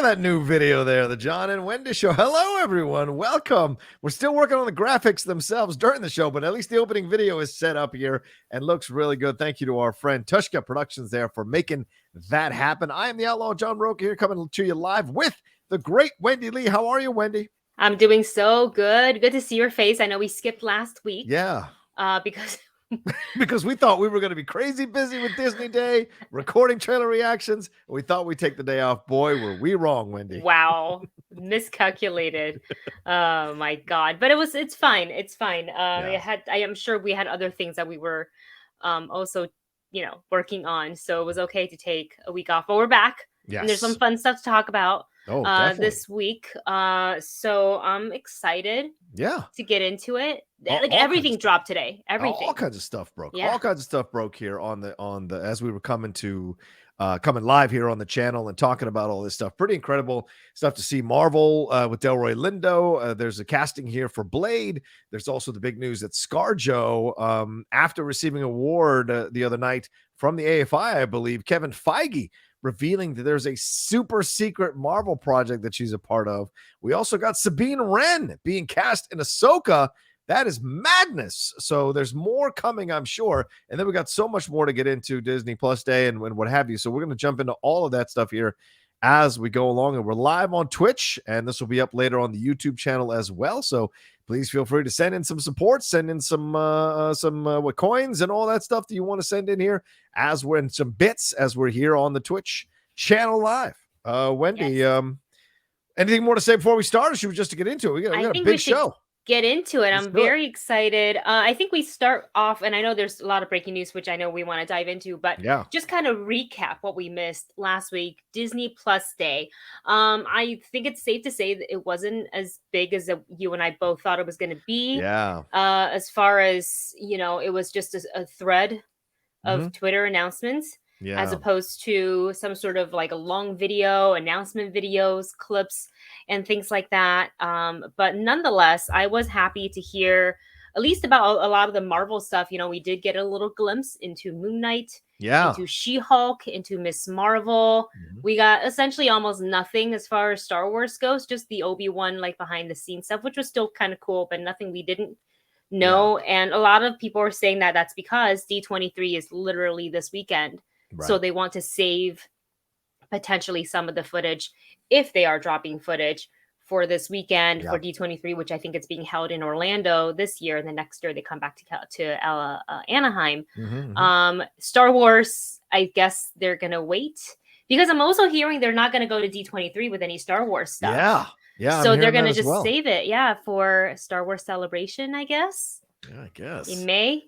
that new video there, the John and Wendy Show. Hello, everyone. Welcome. We're still working on the graphics themselves during the show, but at least the opening video is set up here and looks really good. Thank you to our friend Tushka Productions there for making that happen. I am the Outlaw John Rocha here, coming to you live with the great Wendy Lee. How are you, Wendy? I'm doing so good. Good to see your face. I know we skipped last week. Yeah. Because because we thought we were going to be crazy busy with Disney Day, recording trailer reactions. And we thought we'd take the day off. Boy, were we wrong, Wendy. Wow. Miscalculated. Oh my God. But it's fine. It's fine. I am sure we had other things that we were also, working on. So it was okay to take a week off. But we're back. Yes. And there's some fun stuff to talk about this week. So I'm excited. Yeah. To get into it. Everything dropped today. Everything. All kinds of stuff broke. Yeah. All kinds of stuff broke here on the as we were coming live here on the channel and talking about all this stuff. Pretty incredible stuff to see. Marvel with Delroy Lindo. There's a casting here for Blade. There's also the big news that ScarJo, after receiving an award the other night from the AFI, I believe, Kevin Feige revealing that there's a super secret Marvel project that she's a part of. We also got Sabine Wren being cast in AHSOKA. That is madness. So there's more coming, I'm sure. And then we got so much more to get into Disney Plus Day and what have you. So we're going to jump into all of that stuff here as we go along. And we're live on Twitch, and this will be up later on the YouTube channel as well. So please feel free to send in some support, send in some coins and all that stuff that you want to send in here as we're in some bits as we're here on the Twitch channel live. Wendy, yes. Anything more to say before we start, or should we just get into it? We got a big show. Get into it. I'm very excited. I think we start off, and I know there's a lot of breaking news, which I know we want to dive into, but just kind of recap what we missed last week, Disney Plus Day. I think it's safe to say that it wasn't as big as you and I both thought it was going to be. Yeah. As far as, it was just a thread of Twitter announcements. Yeah. As opposed to some sort of like a long video, announcement videos, clips, and things like that. But nonetheless, I was happy to hear at least about a lot of the Marvel stuff. We did get a little glimpse into Moon Knight, into She-Hulk, into Miss Marvel. We got essentially almost nothing as far as Star Wars goes, just the Obi-Wan like behind the scenes stuff, which was still kind of cool, but nothing we didn't know. Yeah. And a lot of people are saying that that's because D23 is literally this weekend. Right. So they want to save potentially some of the footage, if they are dropping footage, for this weekend for D23, which I think it's being held in Orlando this year, and the next year they come back to Anaheim. Star Wars, I guess they're gonna wait, because I'm also hearing they're not gonna go to D23 with any Star Wars stuff. Yeah. So they're gonna just save it, for Star Wars Celebration, I guess. Yeah, I guess in May.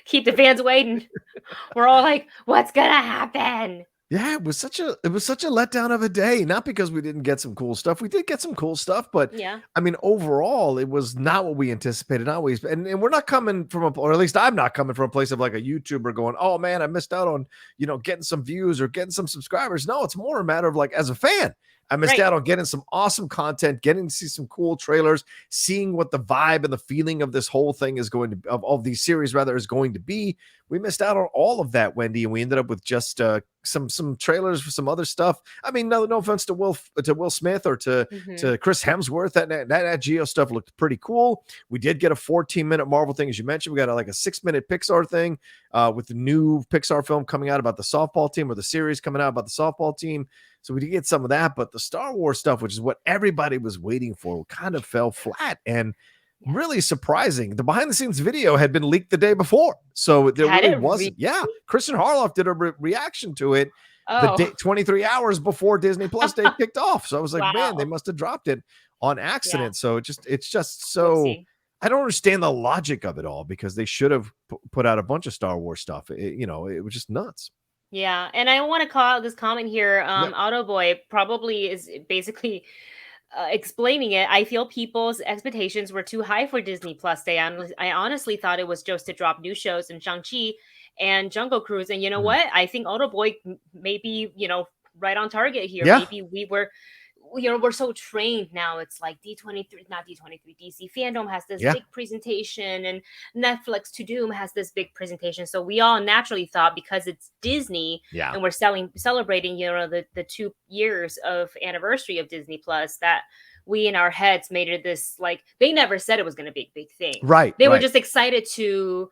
Keep the fans waiting. We're all like, what's gonna happen? Yeah, it was such a letdown of a day. Not because we didn't get some cool stuff. We did get some cool stuff, but I mean, overall, it was not what we anticipated. Always, and we're not coming from or at least I'm not coming from a place of like a YouTuber going, oh man, I missed out on getting some views or getting some subscribers. No, it's more a matter of like, as a fan, I missed out on getting some awesome content, getting to see some cool trailers, seeing what the vibe and the feeling of this whole thing is going to, of these series rather, is going to be. We missed out on all of that, Wendy, and we ended up with just some trailers for some other stuff. I mean, no offense to Will Smith or to Chris Hemsworth. That Geo stuff looked pretty cool. We did get a 14-minute Marvel thing, as you mentioned. We got like a 6-minute Pixar thing with the new Pixar film coming out about the softball team, or the series coming out about the softball team. So we did get some of that, but the Star Wars stuff, which is what everybody was waiting for, kind of fell flat. And really surprising, the behind-the-scenes video had been leaked the day before, so there really wasn't. Christian Harloff did a reaction to it the day, 23 hours before Disney Plus Day kicked off. So I was like, man, they must have dropped it on accident. So it's just so I don't understand the logic of it all, because they should have put out a bunch of Star Wars stuff. It was just nuts. Yeah, and I want to call out this comment here. Autoboy probably is basically explaining it. I feel people's expectations were too high for Disney Plus Day. I honestly thought it was just to drop new shows in Shang-Chi and Jungle Cruise. And you know what? I think Autoboy may be, right on target here. Maybe we're so trained now. It's like D23, not D23, DC Fandom has this big presentation, and Netflix To Doom has this big presentation. So we all naturally thought, because it's Disney, and we're celebrating, the 2 years of anniversary of Disney Plus, that we in our heads made it this, like, they never said it was going to be a big thing. They were just excited to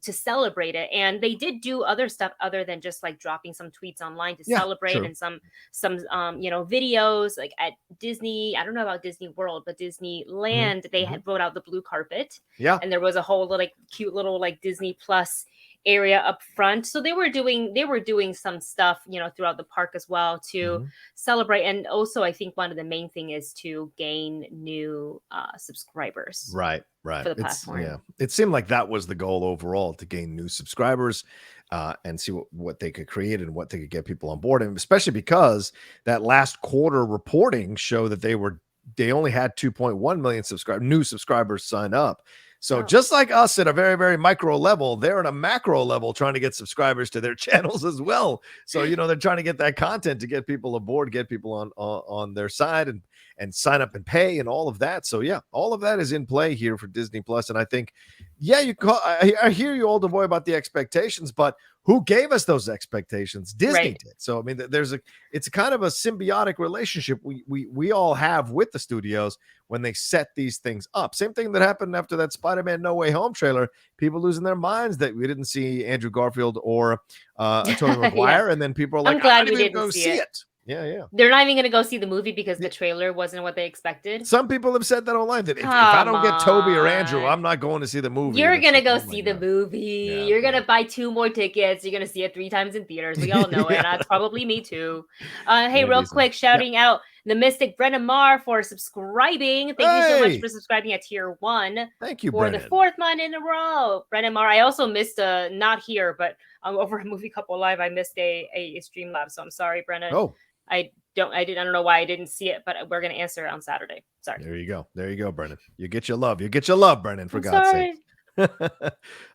celebrate it, and they did do other stuff other than just like dropping some tweets online to celebrate, and some videos like at Disney. I don't know about Disney World, but Disneyland, they had brought out the blue carpet, and there was a whole like cute little like Disney Plus area up front. So they were doing some stuff, throughout the park as well to celebrate. And also, I think one of the main thing is to gain new subscribers. Right. For the platform. It seemed like that was the goal overall, to gain new subscribers and see what they could create and what they could get people on board. And especially because that last quarter reporting showed that they only had 2.1 million new subscribers sign up. So just like us at a very, very micro level, they're at a macro level trying to get subscribers to their channels as well. So, they're trying to get that content to get people aboard, get people on their side and sign up and pay and all of that. So all of that is in play here for Disney Plus. And I think, I hear you, older boy, about the expectations, but who gave us those expectations? Disney did. So, I mean, it's a kind of a symbiotic relationship we all have with the studios when they set these things up. Same thing that happened after that Spider-Man No Way Home trailer, people losing their minds that we didn't see Andrew Garfield or Tobey Maguire. And then people are like, I'm glad we didn't go see it. Yeah. They're not even going to go see the movie because the trailer wasn't what they expected. Some people have said that online, that if I don't get Toby or Andrew, I'm not going to see the movie. You're going to go see the movie. Yeah, you're going to buy 2 more tickets. You're going to see it 3 times in theaters. We all know it. That's probably me too. Hey, real quick, shouting out the Mystic Brennan Marr for subscribing. Thank you so much for subscribing at tier 1. Thank you, for Brennan. the 4th month in a row. Brennan Marr. I also missed not here, but over a Movie Couple Live, I missed a Streamlabs. So I'm sorry, Brennan. I don't know why I didn't see it, but we're going to answer it on Saturday. Sorry. There you go, Brennan. You get your love, Brennan, for God's sake.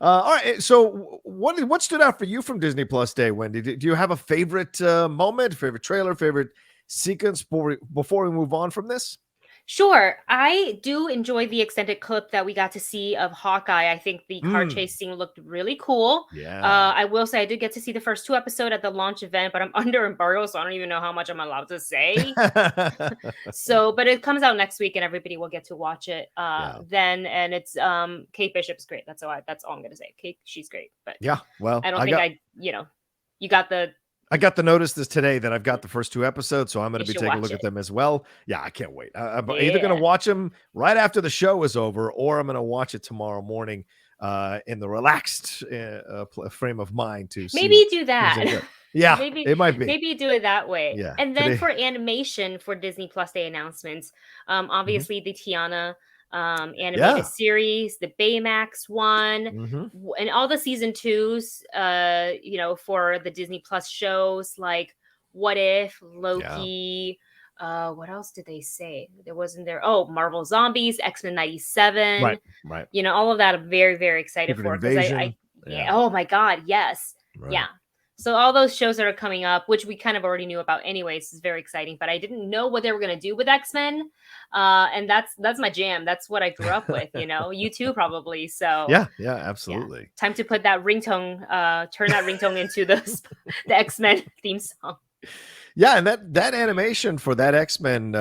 All right. So what stood out for you from Disney Plus Day, Wendy? Do you have a favorite moment, favorite trailer, favorite sequence before we move on from this? Sure. I do enjoy the extended clip that we got to see of Hawkeye. I think the car chase scene looked really cool. Yeah. I will say I did get to see the first 2 episodes at the launch event, but I'm under embargo, so I don't even know how much I'm allowed to say. But it comes out next week and everybody will get to watch it then. And it's Kate Bishop's great. That's all I'm going to say. Kate, she's great. But you got the... I got the notice today that I've got the first 2 episodes, so I'm going to be taking a look at them as well. Yeah, I can't wait. I'm either going to watch them right after the show is over, or I'm going to watch it tomorrow morning in the relaxed frame of mind to maybe do that. Yeah, it might be. Maybe do it that way. Yeah. And then for animation for Disney Plus Day announcements, obviously the Tiana animated series, the Baymax one, and all the season 2s, for the Disney Plus shows like What If, Loki. What else did they say? There wasn't there. Oh, Marvel Zombies, X-Men 97. Right. All of that I'm very, very excited for, because oh my God, yes. Right. Yeah. So all those shows that are coming up, which we kind of already knew about anyways, is very exciting. But I didn't know what they were going to do with X-Men. And that's my jam. That's what I grew up with, You too, probably. So yeah, absolutely. Yeah. Time to put that ringtone, turn that ringtone into the X-Men theme song. Yeah, and that animation for that X-Men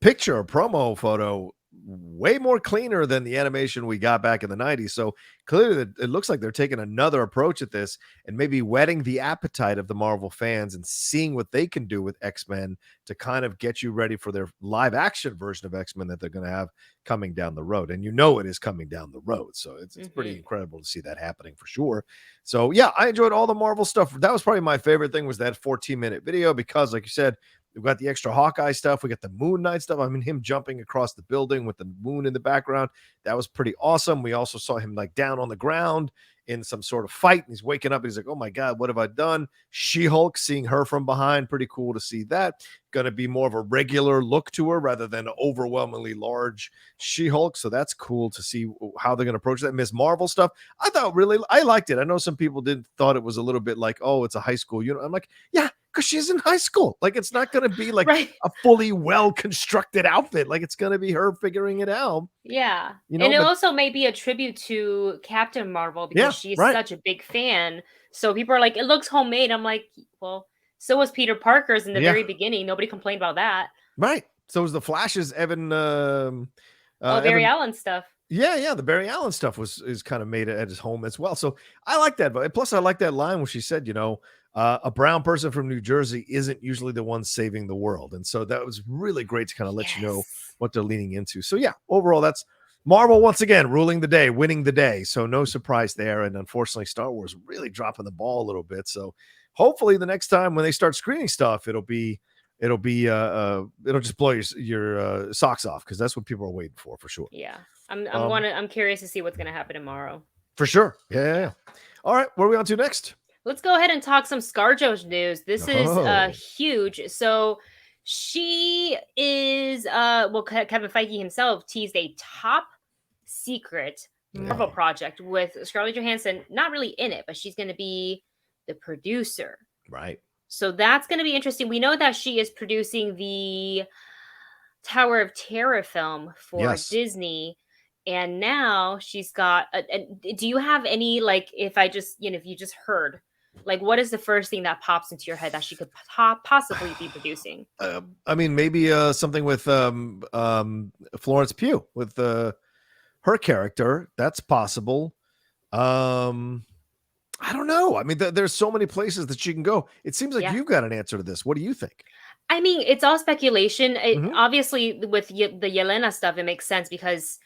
picture or promo photo, way more cleaner than the animation we got back in the 90s. So clearly it looks like they're taking another approach at this and maybe whetting the appetite of the Marvel fans and seeing what they can do with X-Men to kind of get you ready for their live action version of X-Men that they're going to have coming down the road. And it is coming down the road. So it's pretty incredible to see that happening for sure. So yeah, I enjoyed all the Marvel stuff. That was probably my favorite thing, was that 14-minute video, because like you said, we've got the extra Hawkeye stuff. We got the Moon Knight stuff. I mean, him jumping across the building with the moon in the background. That was pretty awesome. We also saw him like down on the ground in some sort of fight. And he's waking up and he's like, oh my God, what have I done? She-Hulk, seeing her from behind. Pretty cool to see that. Going to be more of a regular look to her rather than an overwhelmingly large She-Hulk. So that's cool to see how they're going to approach that. Ms. Marvel stuff, I liked it. I know some people thought it was a little bit like, oh, it's a high school. I'm like, yeah, Because she's in high school. Like, it's not going to be like right. a fully well-constructed outfit. Like, it's going to be her figuring it out. Yeah. You know, and it also may be a tribute to Captain Marvel because she's such a big fan. So people are like, it looks homemade. I'm like, well, so was Peter Parker's in the very beginning. Nobody complained about that. Right. So was the Flash's Barry Allen stuff. Yeah, the Barry Allen stuff is kind of made at his home as well. So I like that. But plus, I like that line when she said, you know, a brown person from New Jersey isn't usually the one saving the world. And so that was really great to kind of let you know what they're leaning into. So yeah, overall, that's Marvel once again ruling the day, winning the day. So no surprise there. And unfortunately, Star Wars really dropping the ball a little bit. So hopefully the next time when they start screening stuff, it'll just blow your socks off, because that's what people are waiting for sure. Yeah, I'm curious to see what's going to happen tomorrow. For sure. Yeah. All right, where are we on to next? Let's go ahead and talk some ScarJo's news. This is huge. So she is Kevin Feige himself teased a top secret Marvel project with Scarlett Johansson not really in it, but she's going to be the producer. Right. So that's going to be interesting. We know that she is producing the Tower of Terror film for Disney. And now she's got do you have any, like, if you just heard, like, what is the first thing that pops into your head that she could possibly be producing? I mean, maybe something with Florence Pugh with her character. That's possible. I don't know. I mean, there's so many places that she can go. It seems like you've got an answer to this. What do you think? I mean, it's all speculation. Obviously, with the Yelena stuff, it makes sense because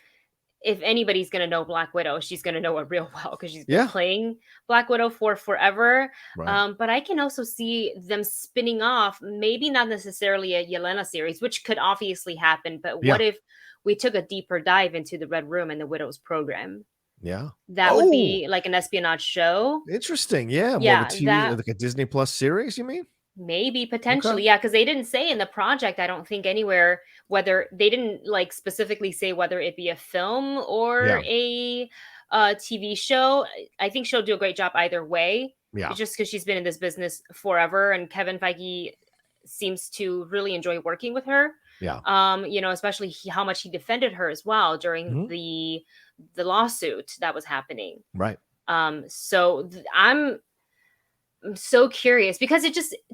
if anybody's going to know Black Widow, she's going to know it real well because she's been playing Black Widow for forever. Right. But I can also see them spinning off, maybe not necessarily a Yelena series, which could obviously happen. But what if we took a deeper dive into the Red Room and the Widow's program? Yeah. That would be like an espionage show. Interesting. Yeah. More of a TV, like a Disney Plus series, you mean? Maybe, potentially. Yeah, because they didn't say in the project, I don't think anywhere, whether they didn't like specifically say whether it be a film or a TV show. I think she'll do a great job either way. Yeah. Just because she's been in this business forever, and Kevin Feige seems to really enjoy working with her. Yeah. You know, especially how much he defended her as well during the lawsuit that was happening. Right. So I'm so curious because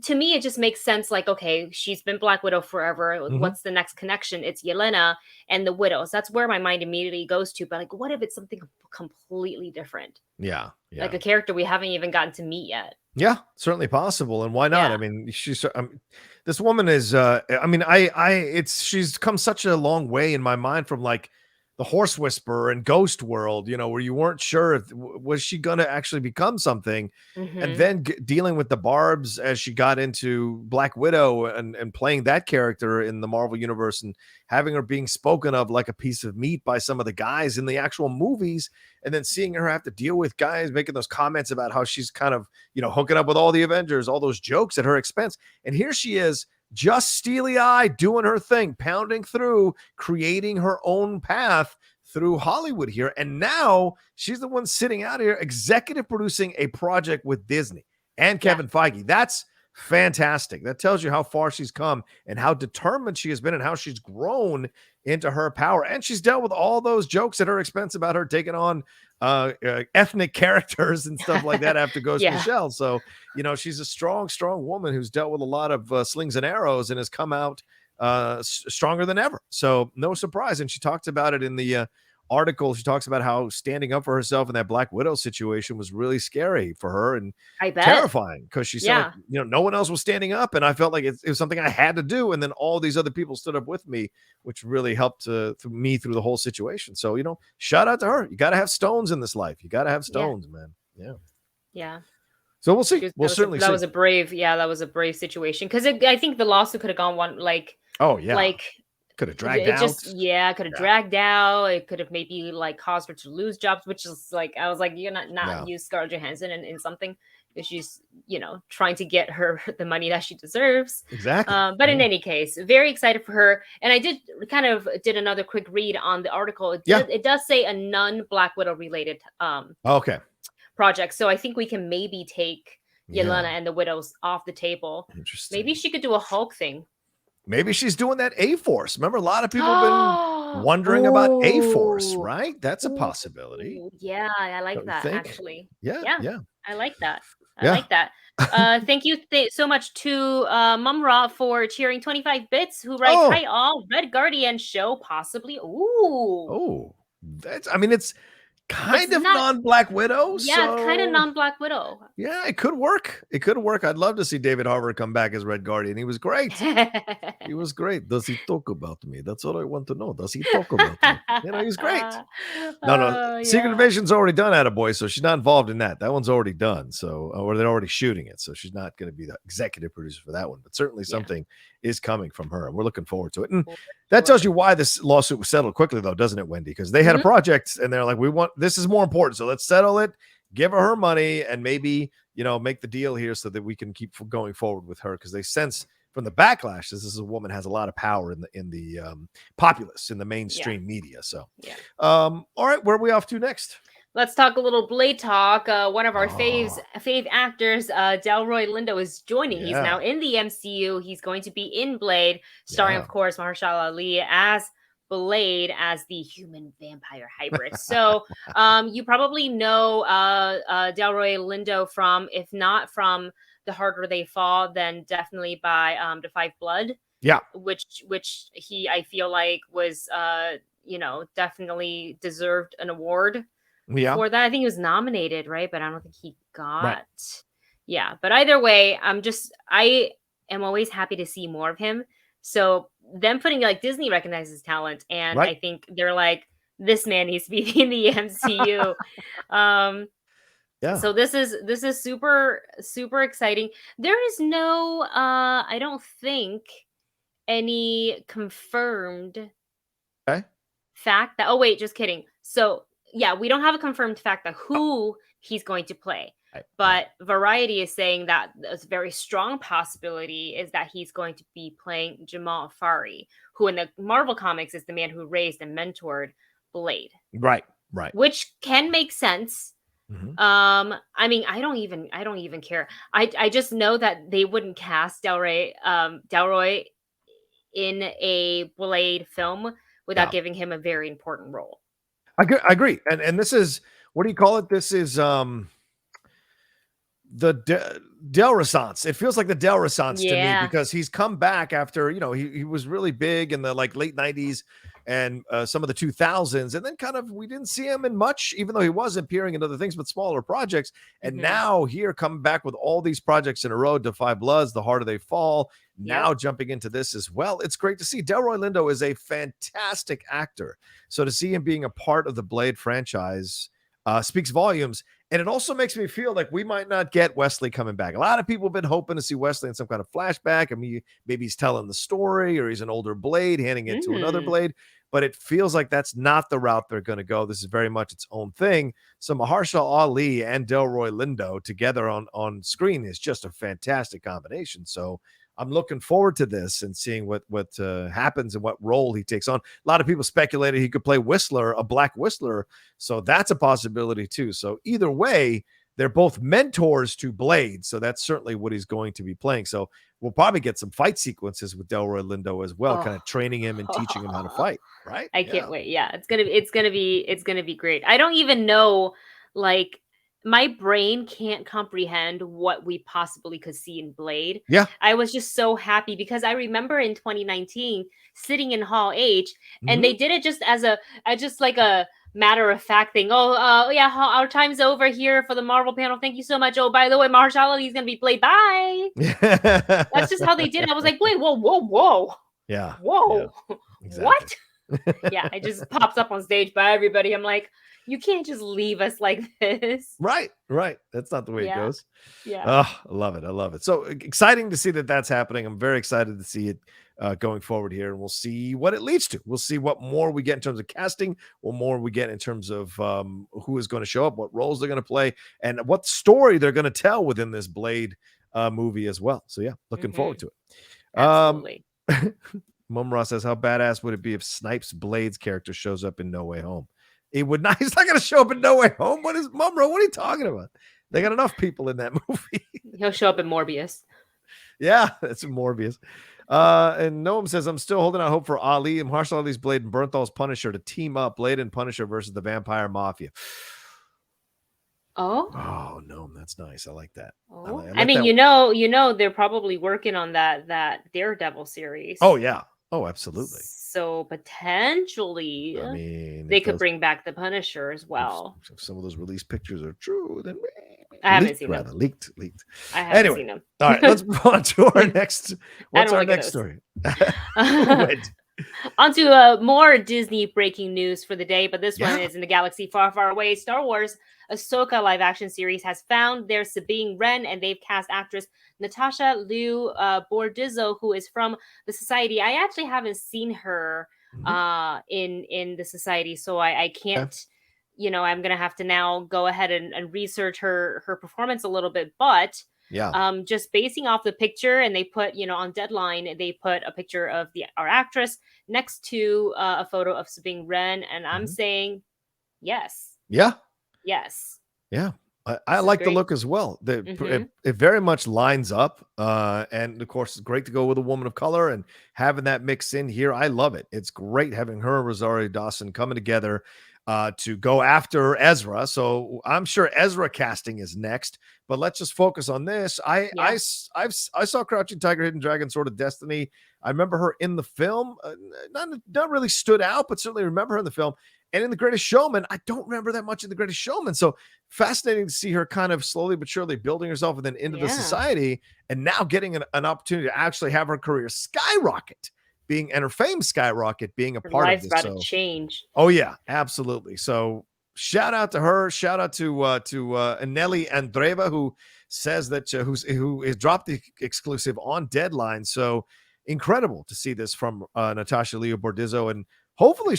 to me, it just makes sense. Like, okay, she's been Black Widow forever. What's the next connection? It's Yelena and the Widows. That's where my mind immediately goes to. But like, what if it's something completely different? Yeah. Like a character we haven't even gotten to meet yet. Yeah, certainly possible. And why not? I mean, this woman is, she's come such a long way in my mind from like the Horse Whisperer and Ghost World, you know, where you weren't sure if was she going to actually become something, and then dealing with the barbs as she got into Black Widow and playing that character in the Marvel universe and having her being spoken of like a piece of meat by some of the guys in the actual movies, and then seeing her have to deal with guys making those comments about how she's kind of, you know, hooking up with all the Avengers, all those jokes at her expense. And here she is, just steely-eyed, doing her thing, pounding through, creating her own path through Hollywood here. And now she's the one sitting out here executive producing a project with Disney and Kevin Feige. That's fantastic. That tells you how far she's come and how determined she has been and how she's grown into her power. And she's dealt with all those jokes at her expense about her taking on ethnic characters and stuff like that after Ghost Michelle. So, you know, she's a strong woman who's dealt with a lot of slings and arrows and has come out stronger than ever. So no surprise. And she talked about it in the article. She talks about how standing up for herself in that Black Widow situation was really scary for her and terrifying, because she said, like, you know, no one else was standing up, and I felt like it was something I had to do, and then all these other people stood up with me, which really helped me through the whole situation. So, you know, shout out to her. You got to have stones in this life. You got to have stones, man. Yeah. So we'll see. We'll certainly see. That was a brave situation, because I think the lawsuit could have gone one like. Oh yeah. Like. Could have dragged out. Could have dragged out. It could have maybe like caused her to lose jobs, which is like, I was like, you're not use Scarlett Johansson in something, because she's, you know, trying to get her the money that she deserves. Exactly. But in any case, very excited for her. And I did another quick read on the article. It does say a non-Black Widow related project. So I think we can maybe take Yelena and the Widows off the table. Interesting. Maybe she could do a Hulk thing. Maybe she's doing that A-Force. Remember, a lot of people have been wondering about A-Force, right? That's a possibility. Yeah, I like that, actually. Yeah. I like that. I like that. Thank you so much to Mumra for cheering 25 bits, who writes, "Hi all, Red Guardian show possibly." Oh, it's kind of non-Black Widow. Yeah, it's kind of non-Black Widow. Yeah, it could work. I'd love to see David Harbour come back as Red Guardian. He was great. He was great. Does he talk about me? That's all I want to know. Does he talk about me? He's great. No. Secret Invasion's already done, Attaboy, so she's not involved in that. That one's already done. So, or they're already shooting it. So she's not going to be the executive producer for that one. But certainly something is coming from her, and we're looking forward to it. And that tells you why this lawsuit was settled quickly, though, doesn't it, Wendy? Because they had a project, and they're like, this is more important, so let's settle it, give her money, and maybe, make the deal here so that we can keep going forward with her, because they sense from the backlash this is a woman has a lot of power in the populace, in the mainstream media. So, all right, where are we off to next? Let's talk a little Blade talk. One of our fave actors, Delroy Lindo, is joining. He's now in the MCU. He's going to be in Blade, starring, of course, Mahershala Ali as Blade, as the human vampire hybrid. So you probably know Delroy Lindo from, if not from The Harder They Fall, then definitely by The Five Blood. Yeah. Which he, I feel like, was, definitely deserved an award. For that. I think he was nominated, right? But I don't think he got. Right. Yeah. But either way, I am always happy to see more of him. So them putting, like, Disney recognizes talent, and I think they're like, this man needs to be in the MCU. So this is super, super exciting. There is no I don't think any confirmed fact that just kidding. So yeah, we don't have a confirmed fact that who he's going to play, but Variety is saying that a very strong possibility is that he's going to be playing Jamal Fari, who in the Marvel comics is the man who raised and mentored Blade. Right. Which can make sense. I mean, I don't even care. I just know that they wouldn't cast Delroy in a Blade film without giving him a very important role. I agree. And this is, what do you call it? This is the Del Renaissance. It feels like the Del Renaissance to me, because he's come back after, he was really big in the late 90s and some of the 2000s. And then we didn't see him in much, even though he was appearing in other things, but smaller projects. And now here coming back with all these projects in a row, Defy Bloods, The Harder They Fall, now jumping into this as well. It's great to see. Delroy Lindo is a fantastic actor. So to see him being a part of the Blade franchise speaks volumes. And it also makes me feel like we might not get Wesley coming back. A lot of people have been hoping to see Wesley in some kind of flashback. I mean, maybe he's telling the story, or he's an older Blade handing it to another Blade. But it feels like that's not the route they're going to go. This is very much its own thing. So Mahershala Ali and Delroy Lindo together on screen is just a fantastic combination. So I'm looking forward to this and seeing what happens and what role he takes on. A lot of people speculated he could play Whistler, a Black Whistler. So that's a possibility too. So either way, they're both mentors to Blade. So that's certainly what he's going to be playing. So we'll probably get some fight sequences with Delroy Lindo as well, kind of training him and teaching him how to fight. Right. I can't wait. Yeah. It's going to be great. I don't even know, like, my brain can't comprehend what we possibly could see in Blade. Yeah. I was just so happy because I remember in 2019 sitting in Hall H and they did it just as a matter of fact thing. Our time's over here for the Marvel panel. Thank you so much. Oh, by the way, Mahershala Ali is going to be played. Bye. That's just how they did it. I was like, wait, whoa. Yeah. Whoa. Yeah, exactly. What? Yeah. It just pops up on stage by everybody. I'm like, you can't just leave us like this. Right. That's not the way it goes. Yeah. Oh, I love it. So exciting to see that that's happening. I'm very excited to see it going forward here, and we'll see what it leads to. We'll see what more we get in terms of casting, what more we get in terms of who is going to show up, what roles they're going to play, and what story they're going to tell within this Blade movie as well. So yeah, looking forward to it. Absolutely. Mumra says, how badass would it be if Snipes' Blade's character shows up in No Way Home? It would not. He's not going to show up in No Way Home. What is Mumra? What are you talking about? They got enough people in that movie. He'll show up in Morbius. Yeah, that's Morbius. And Noam says, I'm still holding out hope for Ali and Marshall Ali's Blade and Bernthal's Punisher to team up, Blade and Punisher versus the Vampire Mafia. Oh no, that's nice. I like that. I mean, that... they're probably working on that Daredevil series. Oh yeah. Oh, absolutely. So potentially, I mean, they could bring back the Punisher as well. If some of those release pictures are true, then I haven't seen them. Leaked. I haven't seen them. All right, let's move on to our next. What's our next story? On to more Disney breaking news for the day, but this one is in the galaxy far, far away. Star Wars AHSOKA live action series has found their Sabine Wren, and they've cast actress Natasha Liu Bordizzo, who is from the Society. I actually haven't seen her in the Society, so I can't. I'm gonna have to now go ahead and research her performance a little bit, but. Just basing off the picture, and they put, on Deadline, they put a picture of our actress next to a photo of Sabine Wren, and I'm saying yes. Yeah. Yes. Yeah. I like the look as well. It very much lines up. And of course, it's great to go with a woman of color and having that mix in here. I love it. It's great having her and Rosario Dawson coming together to go after Ezra. So I'm sure Ezra casting is next, but let's just focus on this. I saw Crouching Tiger, Hidden Dragon, Sword of Destiny. I remember her in the film. Not really stood out, but certainly remember her in the film. And in The Greatest Showman, I don't remember that much in The Greatest Showman. So fascinating to see her kind of slowly but surely building herself and then into the Society, and now getting an opportunity to actually have her career skyrocket. And her fame skyrocket, being a part of this. Life's about to change. Oh yeah, absolutely. So shout out to her. Shout out to Nelly Andreeva, who says that who has dropped the exclusive on Deadline. So incredible to see this from Natasha Liu Bordizzo, and hopefully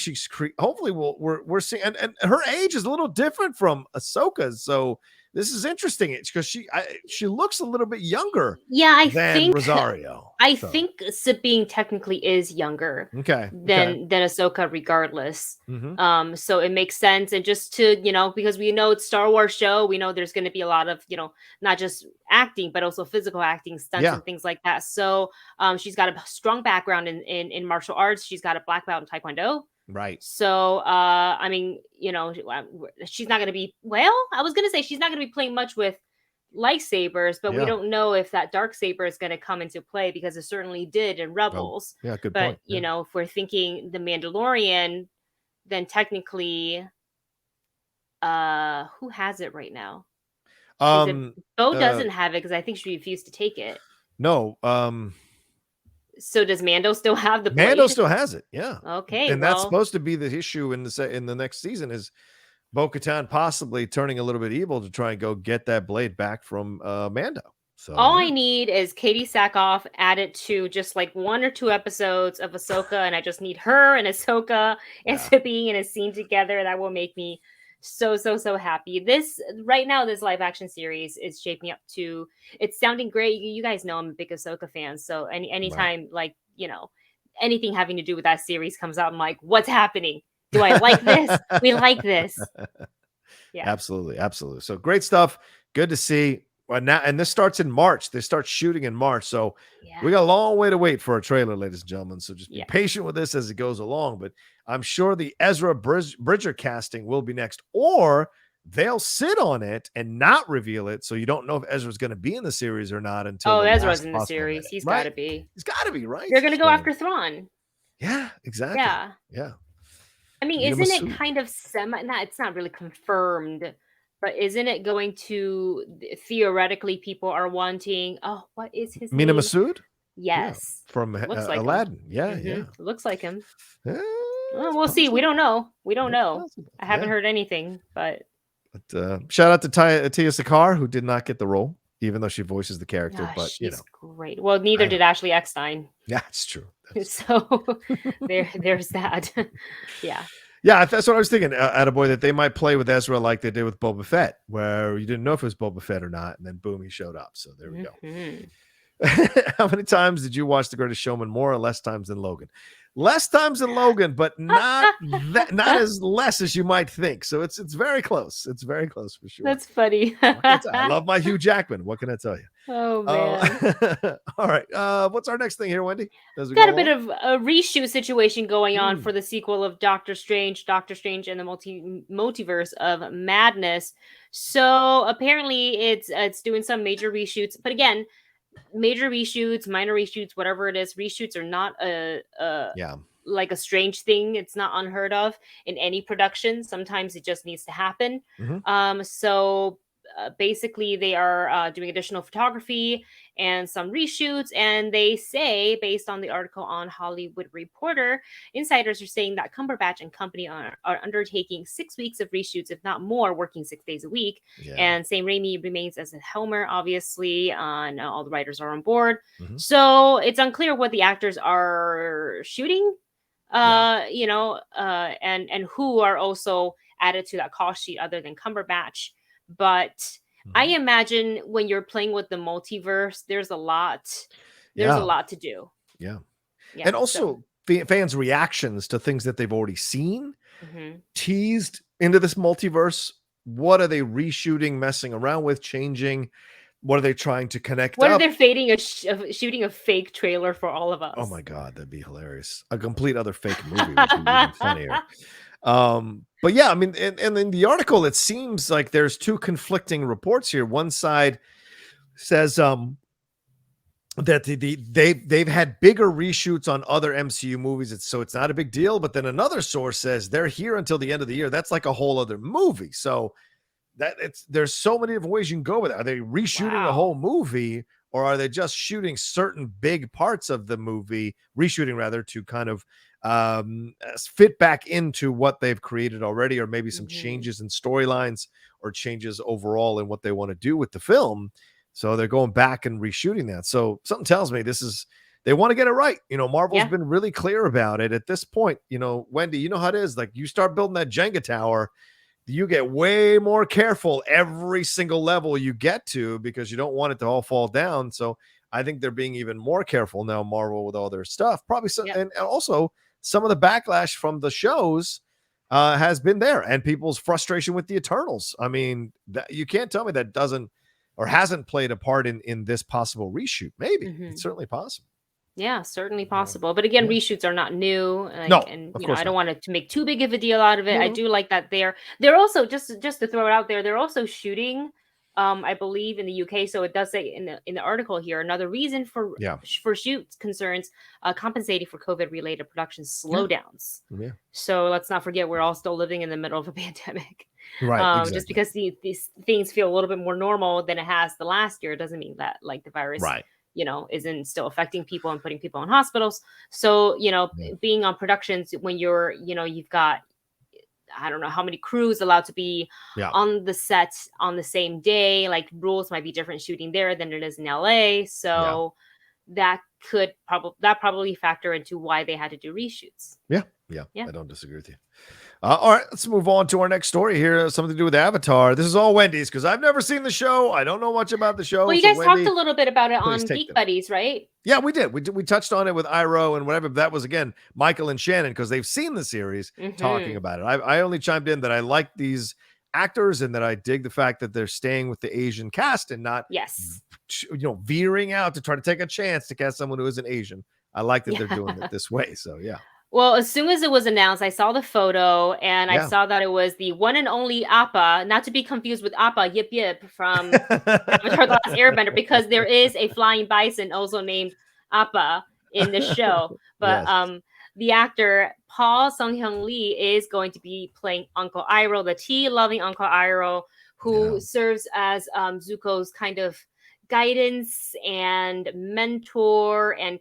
we're seeing, and her age is a little different from Ahsoka's. So this is interesting. It's because she looks a little bit younger. Yeah, I than think Rosario. I think Sabine technically is younger. Than Ahsoka, regardless. So it makes sense, and just to because we know it's Star Wars show, we know there's going to be a lot of not just acting but also physical acting, stunts and things like that. So she's got a strong background in martial arts. She's got a black belt in Taekwondo. Right. So, I mean, she's not going to be, I was going to say she's not going to be playing much with lightsabers, but we don't know if that dark saber is going to come into play, because it certainly did in Rebels. Good point. Yeah. If we're thinking the Mandalorian, then technically, who has it right now? Bo doesn't have it because I think she refused to take it. No. So does Mando still have the blade? Mando still has it, yeah. Okay, and that's supposed to be the issue in the next season, is Bo-Katan possibly turning a little bit evil to try and go get that blade back from Mando. So all I need is Katie Sackhoff added to just like 1 or 2 episodes of Ahsoka, and I just need her and Ahsoka and Sabine in a scene together. That will make me so happy. This right now, this live action series is shaping up to, it's sounding great. You guys know I'm a big Ahsoka fan, so anytime anything having to do with that series comes out, I'm like, what's happening? Do I like this? We like this. Yeah, absolutely. So great stuff. Good to see. Well, now, and this starts in March. They start shooting in March, so we got a long way to wait for a trailer, ladies and gentlemen. So just be patient with this as it goes along. But I'm sure the Ezra Bridger casting will be next, or they'll sit on it and not reveal it, so you don't know if Ezra's going to be in the series or not until. Ezra's in the series. Minute. He's got to be. He's got to be, right. They're going to go after Thrawn. Yeah, exactly. Yeah. I mean, isn't it kind of it's not really confirmed, but isn't it going to, theoretically, people are wanting, what is his name? Mina Masood? Yes. Yeah, from like Aladdin. Yeah. It looks like him. Well, we'll see. We don't know. I haven't heard anything, but shout out to Tia Sakar, who did not get the role, even though she voices the character. But she's great. Well, neither did Ashley Eckstein. Yeah, it's true. So there's that. Yeah, that's what I was thinking. Attaboy, that they might play with Ezra like they did with Boba Fett, where you didn't know if it was Boba Fett or not, and then boom, he showed up. So there we go. How many times did you watch The Greatest Showman? More or less times than Logan? Less times than Logan, but not as less as you might think. So it's very close. It's very close for sure. That's funny. I love my Hugh Jackman. What can I tell you? Oh man. All right. What's our next thing here, Wendy? Got a bit of a reshoot situation going on for Mm. the sequel of Doctor Strange and the Multiverse of Madness. So apparently it's doing some major reshoots, but again, major reshoots, minor reshoots, whatever it is, reshoots are not like a strange thing. It's not unheard of in any production. Sometimes it just needs to happen. So basically, they are doing additional photography and some reshoots. And they say, based on the article on Hollywood Reporter, insiders are saying that Cumberbatch and company are undertaking 6 weeks of reshoots, if not more, working 6 days a week. And Sam Raimi remains as a Helmer, obviously, and all the writers are on board. So it's unclear what the actors are shooting, and who are also added to that cost sheet other than Cumberbatch. But I imagine when you're playing with the multiverse, there's a lot to do. Yeah. And also fans' reactions to things that they've already seen, teased into this multiverse. What are they reshooting, messing around with, changing? What are they trying to connect What up? if they're shooting a fake trailer for all of us? Oh my God, that'd be hilarious. A complete other fake movie would be even funnier. But yeah, I mean, and in the article, it seems like there's two conflicting reports here. One side says that they've had bigger reshoots on other MCU movies, so it's not a big deal. But then another source says they're here until the end of the year. That's like a whole other movie. So there's so many different ways you can go with it. Are they reshooting the whole movie, or are they just shooting certain big parts of the movie, reshooting rather, to kind of fit back into what they've created already, or maybe some changes in storylines or changes overall in what they want to do with the film? So they're going back and reshooting that. So something tells me they want to get it right. Marvel's been really clear about it at this point. Wendy, you know how it is. Like, you start building that Jenga tower, you get way more careful every single level you get to, because you don't want it to all fall down. So I think they're being even more careful now, Marvel, with all their stuff. Probably and also some of the backlash from the shows has been there, and people's frustration with the Eternals. I mean, you can't tell me that doesn't or hasn't played a part in this possible reshoot. Maybe it's certainly possible. Yeah, certainly possible. But again, reshoots are not new. And I don't want to make too big of a deal out of it. I do like that they're also, just to throw it out there, they're also shooting, I believe, in the UK. So it does say in the article here, another reason for shoot concerns, compensating for COVID-related production slowdowns. So let's not forget, we're all still living in the middle of a pandemic. Right. Exactly. Just because these things feel a little bit more normal than it has the last year, doesn't mean that, like, the virus isn't still affecting people and putting people in hospitals. So, being on productions when you've got, I don't know how many crews allowed to be on the set on the same day. Like, rules might be different shooting there than it is in LA. So that could probably factor into why they had to do reshoots. Yeah. I don't disagree with you. All right, let's move on to our next story here. Something to do with Avatar. This is all Wendy's, because I've never seen the show. I don't know much about the show. Well, you guys talked a little bit about it on Geek Buddies, right? Yeah, we did. We touched on it with Iro and whatever. That was, again, Michael and Shannon, because they've seen the series, talking about it. I only chimed in that I like these actors and that I dig the fact that they're staying with the Asian cast and not veering out to try to take a chance to cast someone who isn't Asian. I like that they're doing it this way. So yeah. Well, as soon as it was announced, I saw the photo and I saw that it was the one and only Appa, not to be confused with Appa Yip Yip from Avatar: The Last Airbender, because there is a flying bison also named Appa in the show. But the actor Paul Sung-hyun Lee is going to be playing Uncle Iroh, the tea-loving Uncle Iroh, who serves as Zuko's kind of guidance and mentor and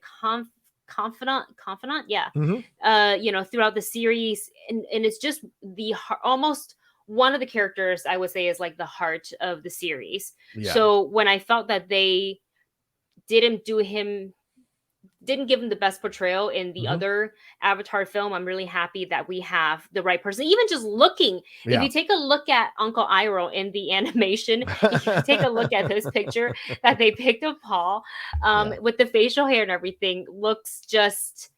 confidant throughout the series, and it's just almost one of the characters I would say is like the heart of the series. So when I felt that they didn't give him the best portrayal in the other Avatar film, I'm really happy that we have the right person. Even just looking, if you take a look at Uncle Iroh in the animation, if you take a look at this picture that they picked of Paul, with the facial hair and everything, looks just,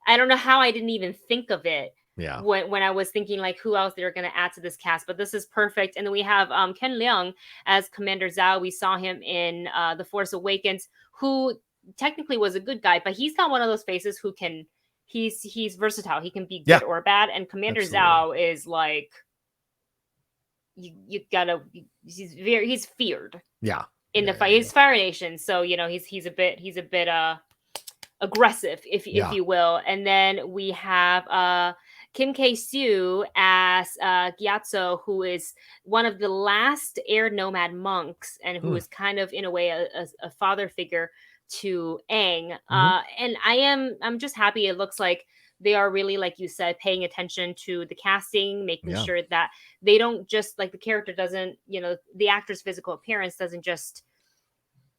I don't know how I didn't even think of it Yeah. When I was thinking like who else they're going to add to this cast, but this is perfect. And then we have Ken Leung as Commander Zhao. We saw him in The Force Awakens, who technically was a good guy, but he's got one of those faces who can he's versatile. He can be good or bad. And Commander Zhao is like you gotta he's feared. Yeah. In the fight, he's Fire Nation, so you know he's a bit aggressive, if you will. And then we have Kim K-soo as Gyatso, who is one of the last air nomad monks, and who is kind of in a way a father figure to Aang. And I'm just happy. It looks like they are really, like you said, paying attention to the casting, making sure that they don't just like the character doesn't, you know, the actor's physical appearance doesn't just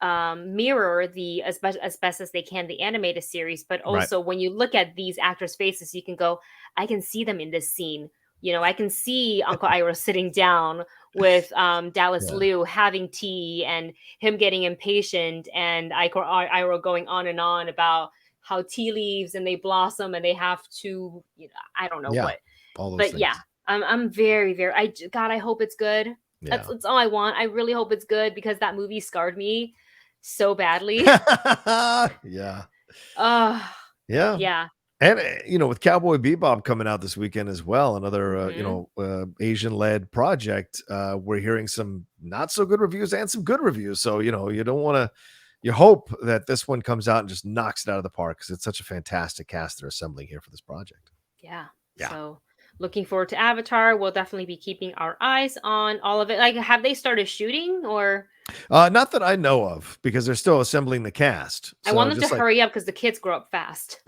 mirror the as best as they can the animated series, but also when you look at these actors' faces, you can go, I can see them in this scene. You know, I can see Uncle Iroh sitting down with Dallas Liu having tea, and him getting impatient, and Iroh going on and on about how tea leaves and they blossom and they have to, you know, I don't know what. All those but things. Yeah, I'm very, very, I hope it's good. Yeah. That's all I want. I really hope it's good, because that movie scarred me so badly. Yeah. Yeah. And, you know, with Cowboy Bebop coming out this weekend as well, another, you know, Asian-led project, we're hearing some not so good reviews and some good reviews. So, you know, you don't want to, you hope that this one comes out and just knocks it out of the park, because it's such a fantastic cast they're assembling here for this project. Yeah. So looking forward to Avatar. We'll definitely be keeping our eyes on all of it. Like, have they started shooting or? Not that I know of, because they're still assembling the cast. So I want them to hurry up, because the kids grow up fast.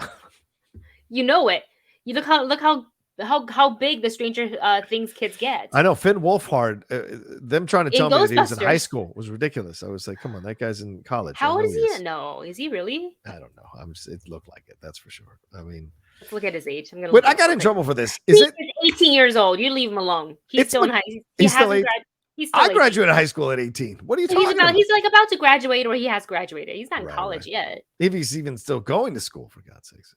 You know it. You look how big the Stranger Things kids get. I know Finn Wolfhard. Them trying to tell me that he was in high school was ridiculous. I was like, come on, that guy's in college. How old is he? No, is he really? I don't know. It looked like it. That's for sure. I mean, let's look at his age. I'm gonna. Wait, I got in trouble for this. He's 18 years old. You leave him alone. He's still in high school. I graduated high school at 18. What are you talking about? He's like about to graduate, or he has graduated. He's not in college yet. If he's even still going to school, for God's sakes.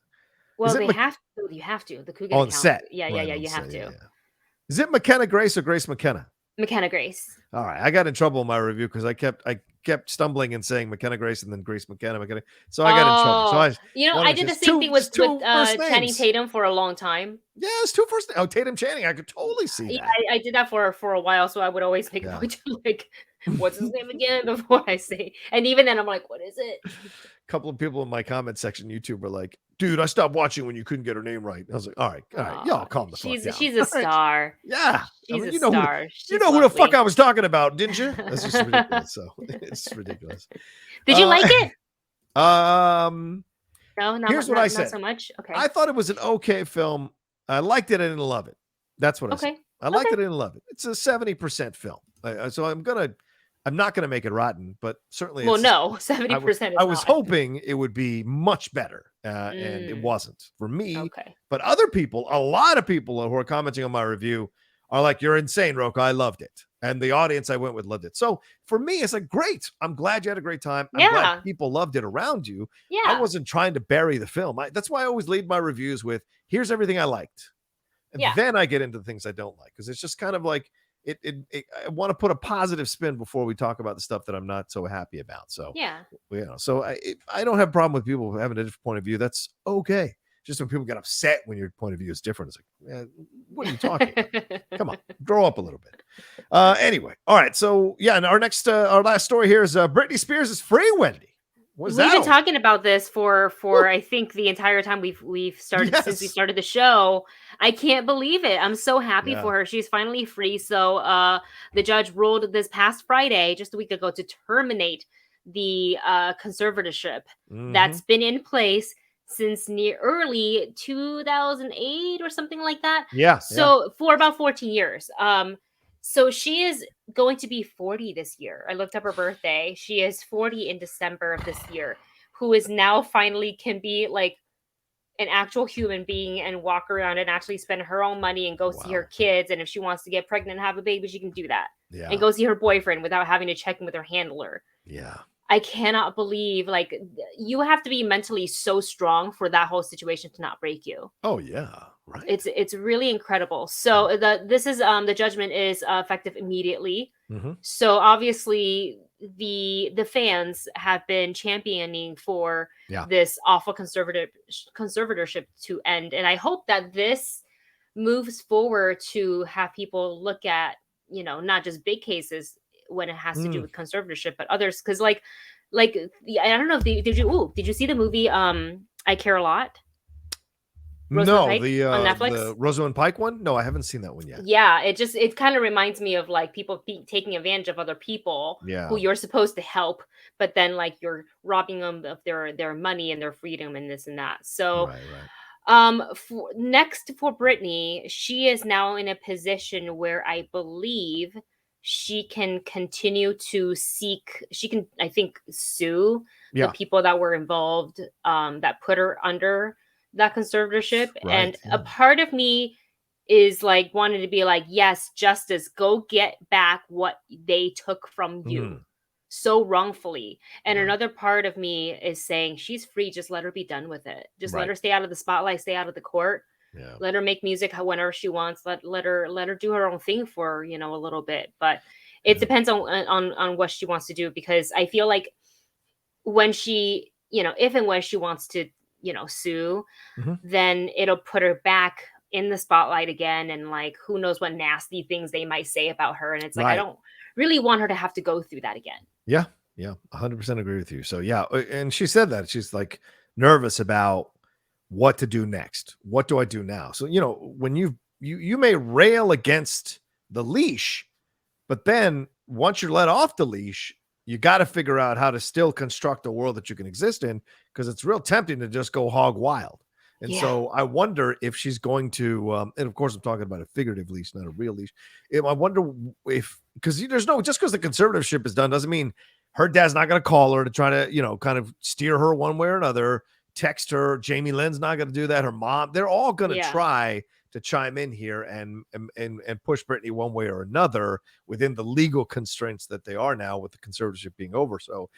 Well, you have to. The Cougar on set. Yeah, you have to. Yeah. Is it McKenna Grace or Grace McKenna? McKenna Grace. All right. I got in trouble in my review because I kept stumbling and saying McKenna Grace and then Grace McKenna. So I got in trouble. So I did the same thing with Channing Tatum for a long time. Yeah, it's two first names. Oh, Tatum Channing. I could totally see that. Yeah, I did that for a while, so I would always make a point to like, what's his name again before I say. And even then, I'm like, what is it? A couple of people in my comment section, YouTube, were like, dude, I stopped watching when you couldn't get her name right. I was like, all right, y'all calm the fuck down. She's a star. Yeah. She's a star. You know who the fuck I was talking about, didn't you? That's just ridiculous. So it's ridiculous. Did you like it? No, here's what I said. Not so much. Okay. I thought it was an okay film. I liked it. I didn't love it. That's what I said. I liked it. I didn't love it. It's a 70% film. So I'm not gonna make it rotten, but certainly. Well, no, 70%. I was hoping it would be much better, and it wasn't for me. Okay. But other people, a lot of people who are commenting on my review, are like, "You're insane, Rocha. I loved it," and the audience I went with loved it. So for me, it's like, great. I'm glad you had a great time. I'm glad people loved it around you. Yeah. I wasn't trying to bury the film. That's why I always lead my reviews with, "Here's everything I liked," and then I get into the things I don't like, because it's just kind of like. I want to put a positive spin before we talk about the stuff that I'm not so happy about. So so I don't have a problem with people having a different point of view. That's okay. Just when people get upset when your point of view is different, it's like, what are you talking about? Come on, grow up a little bit. Anyway, all right. So and our last story here is Britney Spears is free, Wendy. We've been talking about this for I think the entire time we've started since we started the show. I can't believe it. I'm so happy for her. She's finally free. So the judge ruled this past Friday, just a week ago, to terminate the conservatorship that's been in place since early 2008 or something like that. Yeah. So for about 14 years. So she is going to be 40 this year. I looked up her birthday. She is 40 in December of this year, who is now finally can be like an actual human being and walk around and actually spend her own money and go see her kids. And if she wants to get pregnant and have a baby, she can do that. Yeah. And go see her boyfriend without having to check in with her handler. Yeah. I cannot believe, like, you have to be mentally so strong for that whole situation to not break you. Oh, yeah. Right. It's really incredible. So this is the judgment is effective immediately. Mm-hmm. So obviously the fans have been championing for this awful conservatorship to end, and I hope that this moves forward to have people look at, you know, not just big cases when it has to do with conservatorship, but others, because like I don't know if did you see the movie I Care a Lot? Rosamund Pike on Netflix? The Rosamund Pike one? No, I haven't seen that one yet. Yeah, it kind of reminds me of like people taking advantage of other people who you're supposed to help, but then like you're robbing them of their money and their freedom and this and that. So next for Britney, she is now in a position where I believe she can continue to she can, I think, sue the people that were involved, that put her under that conservatorship. And a part of me is like wanting to be like, yes, justice, go get back what they took from you so wrongfully. And another part of me is saying she's free, just let her be done with it. Just let her stay out of the spotlight, stay out of the court. Let her make music whenever she wants. Let her do her own thing for, you know, a little bit. But it depends on what she wants to do, because I feel like when she, you know, if and when she wants to, you know, sue, then it'll put her back in the spotlight again, and like who knows what nasty things they might say about her. And it's like I don't really want her to have to go through that again. Yeah 100% agree with you. So and she said that she's like nervous about what to do next. What do I do now? So, you know, when you may rail against the leash, but then once you're let off the leash, you got to figure out how to still construct a world that you can exist in, because it's real tempting to just go hog wild. And so I wonder if she's going to, and of course I'm talking about a figurative leash, not a real leash. I wonder if, because there's no, just because the conservatorship is done doesn't mean her dad's not going to call her to try to, you know, kind of steer her one way or another, text her. Jamie Lynn's not going to do that. Her mom, they're all going to try to chime in here and push Britney one way or another within the legal constraints that they are now with the conservatorship being over. So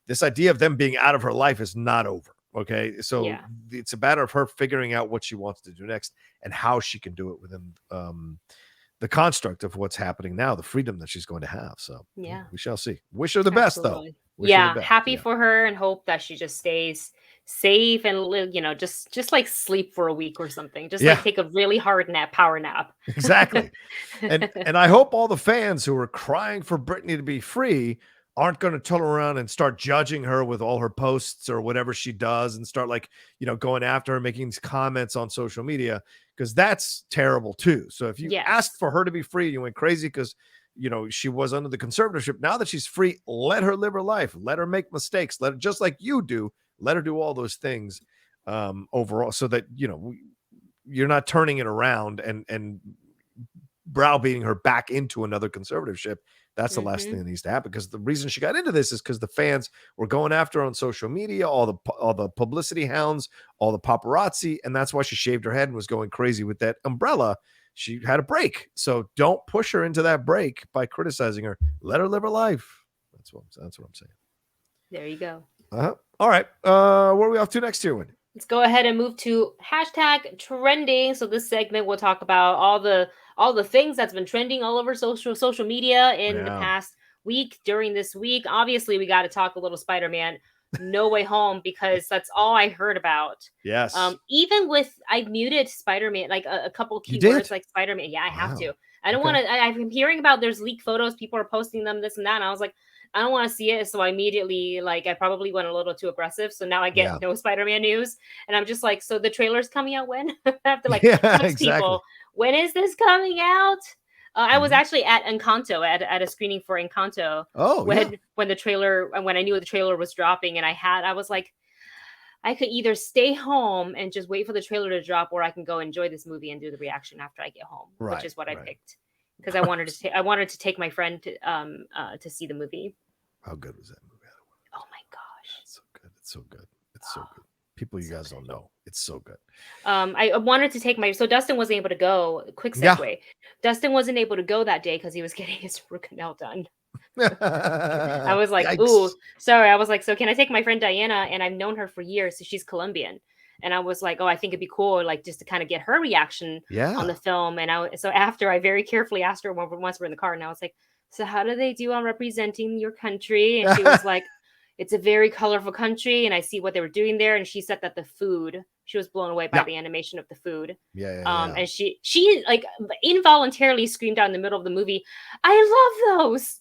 this idea of them being out of her life is not over. Okay. So it's a matter of her figuring out what she wants to do next and how she can do it within the construct of what's happening now, the freedom that she's going to have. So we shall see. Wish her the best though. Happy for her, and hope that she just stays safe and live, you know, just like sleep for a week or something. Just like take a really hard power nap. Exactly. And I hope all the fans who are crying for Britney to be free aren't going to turn around and start judging her with all her posts or whatever she does and start like, you know, going after her, making these comments on social media, because that's terrible too. So if you asked for her to be free, you went crazy because, you know, she was under the conservatorship. Now that she's free, let her live her life. Let her make mistakes. Let her, just like you do, let her do all those things overall, so that, you know, you're not turning it around and browbeating her back into another conservatorship. That's the last thing that needs to happen, because the reason she got into this is because the fans were going after her on social media, all the publicity hounds, all the paparazzi, and that's why she shaved her head and was going crazy with that umbrella. She had a break, so don't push her into that break by criticizing her. Let her live her life. That's what I'm saying. There you go. All right. Where are we off to next here, Wendy? Let's go ahead and move to #trending. So this segment will talk about all the things that's been trending all over social media in the past week. During this week, obviously, we got to talk a little Spider-Man No Way Home, because that's all I heard about. Yes. Even with, I muted Spider-Man, like a couple keywords like Spider-Man. Yeah, I have to. I don't want to. I'm hearing about there's leaked photos. People are posting them, this and that. And I was like, I don't want to see it. So I immediately, like, I probably went a little too aggressive. So now I get no Spider-Man news. And I'm just like, so the trailer's coming out when? I have to like text people, when is this coming out? I was actually at Encanto at a screening for Encanto. When the trailer, when I knew the trailer was dropping, and I was like, I could either stay home and just wait for the trailer to drop, or I can go enjoy this movie and do the reaction after I get home, which is what I picked, because I wanted to take my friend to see the movie. How good was that movie? Oh my gosh, it's so good! It's so good! It's so good. People, you guys don't know, it's so good. I wanted to take so Dustin wasn't able to go. Quick segue. Dustin wasn't able to go that day because he was getting his root canal done. I was like, yikes. Ooh, sorry. I was like, so can I take my friend Diana? And I've known her for years. So she's Colombian. And I was like, oh, I think it'd be cool, like just to kind of get her reaction on the film. And so after I very carefully asked her once we're in the car, and I was like, so how do they do on representing your country? And she was like, it's a very colorful country, and I see what they were doing there. And she said that the food, she was blown away by the animation of the food. And she like involuntarily screamed out in the middle of the movie, I love those.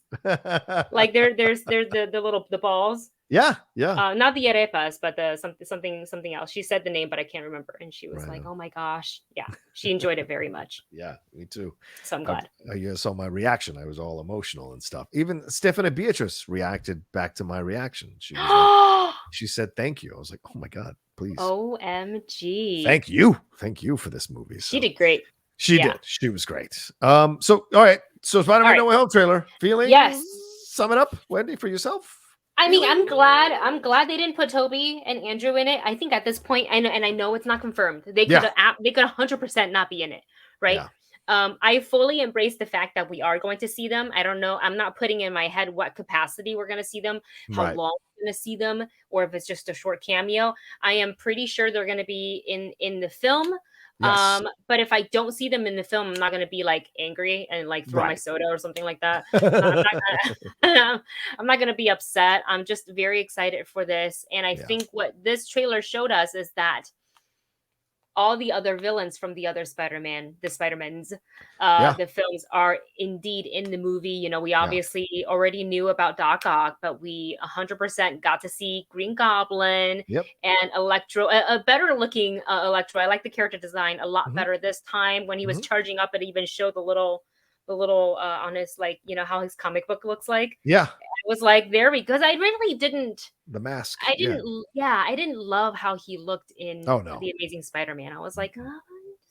Like there's the balls. Yeah. Not the arepas, but the something else. She said the name, but I can't remember. And she was like, "Oh my gosh, yeah." She enjoyed it very much. Yeah, me too. So I'm glad. You saw my reaction. I was all emotional and stuff. Even Stephanie Beatrice reacted back to my reaction. She was she said thank you. I was like, "Oh my god, please." OMG. Thank you for this movie. So. She did great. She did. She was great. So all right. So Spider-Man No Way Home trailer. Feeling? Yes. Sum it up, Wendy, for yourself. I mean, I'm glad they didn't put Toby and Andrew in it. I think at this point, I know it's not confirmed. They could 100% not be in it, right? Yeah. I fully embrace the fact that we are going to see them. I don't know. I'm not putting in my head what capacity we're going to see them, how long we're going to see them, or if it's just a short cameo. I am pretty sure they're going to be in the film. Yes. But if I don't see them in the film, I'm not going to be like angry and like throw my soda or something like that. I'm not going to be upset. I'm just very excited for this. And I think what this trailer showed us is that all the other villains from the other Spider-Mans, the films are indeed in the movie. You know, we obviously already knew about Doc Ock, but we 100% got to see Green Goblin and Electro, a better looking Electro. I like the character design a lot better this time. When he was charging up, it even showed the little on his, like, you know, how his comic book looks like. Yeah. I was like, there because I really didn't. The mask. I didn't love how he looked in The Amazing Spider-Man. I was like,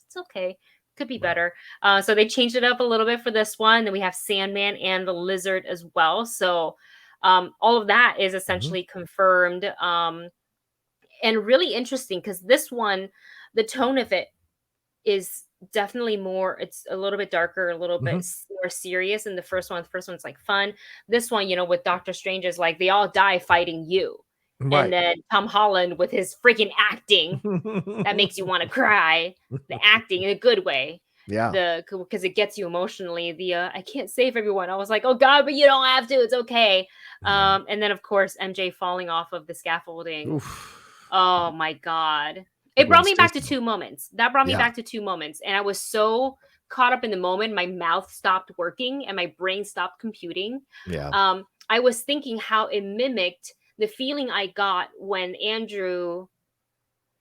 it's okay. Could be better. So they changed it up a little bit for this one. Then we have Sandman and the Lizard as well. So all of that is essentially confirmed. And really interesting because this one, the tone of it is definitely more, it's a little bit darker, a little bit more serious than the first one. The first one's like fun. This one, you know, with Doctor Strange is like they all die fighting you. And then Tom Holland with his freaking acting that makes you want to cry. The acting in a good way. Yeah. Because it gets you emotionally. I can't save everyone. I was like, oh God, but you don't have to. It's okay. And then of course MJ falling off of the scaffolding. Oof. Oh my God. It brought me back to two moments. That brought me back to two moments. And I was so caught up in the moment, my mouth stopped working and my brain stopped computing. Yeah. I was thinking how it mimicked the feeling I got when Andrew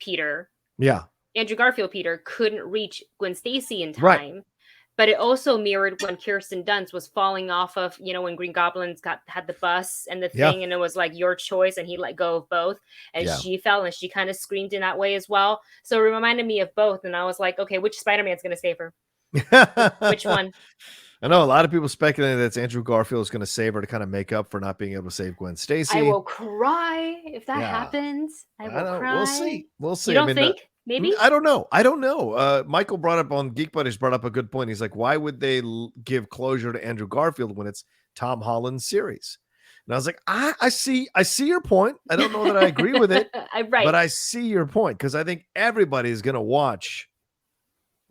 Garfield Peter couldn't reach Gwen Stacy in time. Right. But it also mirrored when Kirsten Dunst was falling off of, you know, when Green Goblins had the bus and the thing, and it was like your choice, and he let go of both, and she fell, and she kind of screamed in that way as well. So it reminded me of both, and I was like, okay, which Spider-Man's going to save her? Which one? I know a lot of people speculating that it's Andrew Garfield is going to save her to kind of make up for not being able to save Gwen Stacy. I will cry if that happens. I will cry. We'll see. You don't think? Maybe? I don't know. Michael brought up on Geek Buddies brought up a good point. He's like, why would they give closure to Andrew Garfield when it's Tom Holland's series? And I was like, I see your point. I don't know that I agree with it, but I see your point because I think everybody is going to watch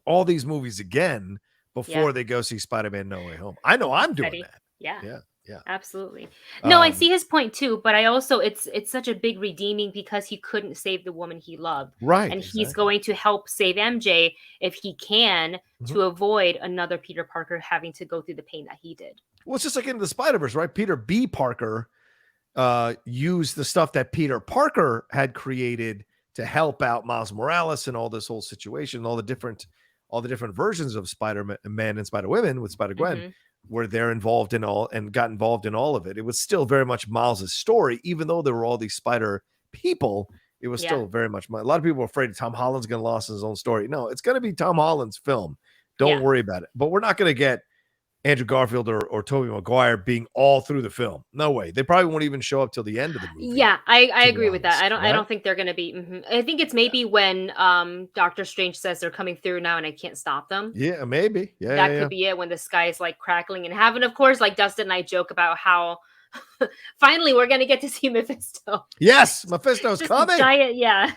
all these movies again before they go see Spider-Man No Way Home. I know I'm doing that. Yeah, absolutely. No, I see his point too, but I also it's such a big redeeming because he couldn't save the woman he loved, right? And he's going to help save MJ if he can to avoid another Peter Parker having to go through the pain that he did. Well, it's just like in the Spider-Verse, right? Peter B. Parker used the stuff that Peter Parker had created to help out Miles Morales and all this whole situation, all the different versions of Spider-Man and Spider-Women with Spider-Gwen. Where they're involved in all and got involved in all of it. It was still very much Miles's story, even though there were all these spider people. It was still very much. A lot of people were afraid Tom Holland's going to lose his own story. No, it's going to be Tom Holland's film. Don't worry about it. But we're not going to get Andrew Garfield or Tobey Maguire being all through the film. No way. They probably won't even show up till the end of the movie. Yeah, I agree with that. I don't think they're going to be. I think it's maybe when Doctor Strange says they're coming through now and I can't stop them. Yeah, maybe. Yeah, that could be it when the sky is like crackling and heaven. Of course, like Dustin and I joke about how Finally, we're gonna get to see Mephisto. Yes, Mephisto's coming. Giant, yeah.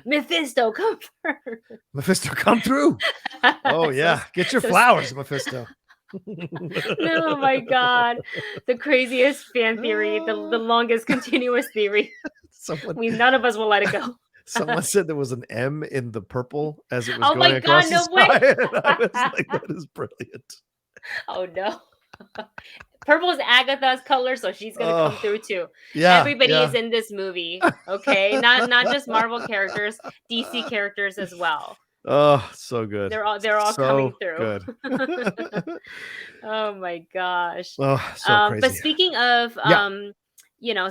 Mephisto, come through. Mephisto, come through. Oh yeah, get your flowers, Mephisto. Oh my god, the craziest fan theory, the longest continuous theory. None of us will let it go. Someone said there was an M in the purple as it was going across the sky. I was like, that is brilliant. Oh no. Purple is Agatha's color, so she's gonna come through too. Yeah, everybody is in this movie. Okay, not just Marvel characters, DC characters as well. Oh, so good. They're all so coming through. Good. Oh my gosh. Oh, so crazy. But speaking of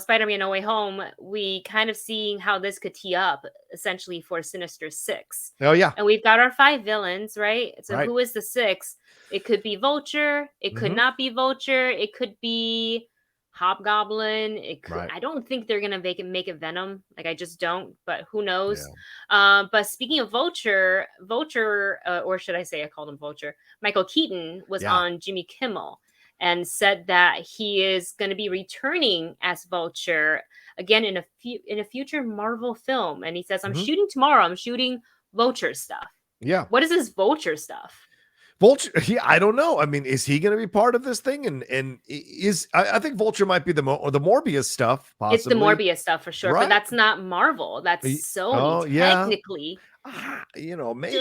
Spider-Man No Way Home, we kind of seeing how this could tee up essentially for Sinister Six. Oh yeah. And we've got our 5 villains, right? So who is the 6th? It could be Vulture. It could not be Vulture. It could be Hobgoblin. It could. I don't think they're gonna make it Venom. Like I just don't. But who knows? Yeah. But speaking of Vulture, or should I say, I called him Vulture. Michael Keaton was on Jimmy Kimmel and said that he is going to be returning as Vulture again in a future Marvel film. And he says, "I'm shooting tomorrow. I'm shooting Vulture stuff." Yeah. What is this Vulture stuff? Vulture, I don't know. I mean, is he going to be part of this thing? And I think Vulture might be the Morbius stuff. Possibly. It's the Morbius stuff for sure, but that's not Marvel. That's Sony technically. Maybe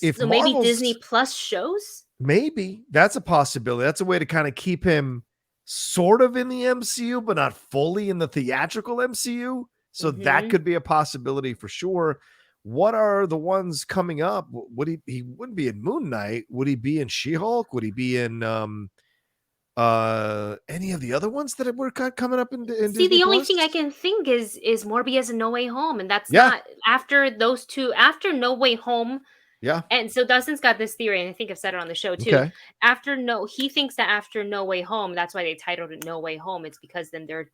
if maybe Disney Plus shows. Maybe that's a possibility. That's a way to kind of keep him sort of in the MCU, but not fully in the theatrical MCU. So that could be a possibility for sure. What are the ones coming up? Would he wouldn't be in Moon Knight? Would he be in She-Hulk? Would he be in any of the other ones that were coming up in Disney the only Plus? thing I can think is Morbius and No Way Home, and that's not after those two. After No Way Home, and so Dustin's got this theory, and I think I've said it on the show too. He thinks that after No Way Home, that's why they titled it No Way Home. It's because then they're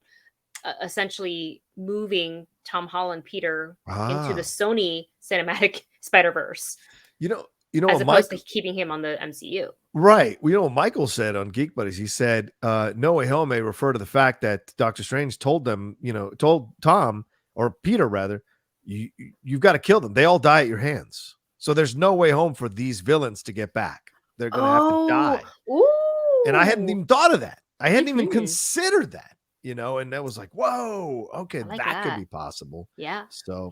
essentially moving Tom Holland Peter into the Sony cinematic Spider-Verse. You know, as opposed to keeping him on the MCU. Right. Well, what Michael said on Geek Buddies, he said, No Way Home may refer to the fact that Doctor Strange told Tom, or Peter rather, you've got to kill them. They all die at your hands. So there's no way home for these villains to get back. They're going to have to die. Ooh. And I hadn't even thought of that. I hadn't even considered that. And that was like, whoa, okay, that could be possible. Yeah. So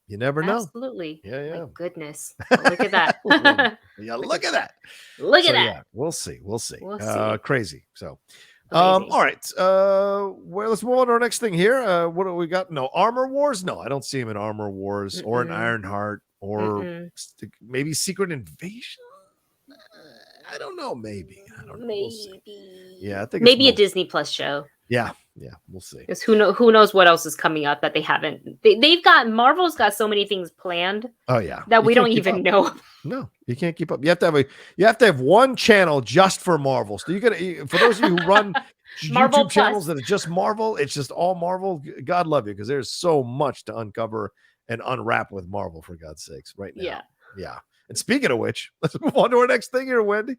you never know. Absolutely. Yeah. My goodness. Look at that. Look at that. Look at that. Yeah, we'll see. Crazy. So amazing. All right. Well, let's move on to our next thing here. What do we got? No, Armor Wars? No, I don't see him in Armor Wars or in Ironheart or maybe Secret Invasion. I don't know. Maybe. I don't know. Maybe. Yeah, I think maybe a Disney Plus show. Yeah, we'll see. Because who knows what else is coming up that they haven't. Marvel's got so many things planned. Oh yeah, that we don't even know. No, you can't keep up. You have to have one channel just for Marvel. So for those of you who run YouTube channels that are just Marvel, it's just all Marvel. God love you, because there's so much to uncover and unwrap with Marvel, for God's sakes, right now. Yeah. And speaking of which, let's move on to our next thing here, Wendy.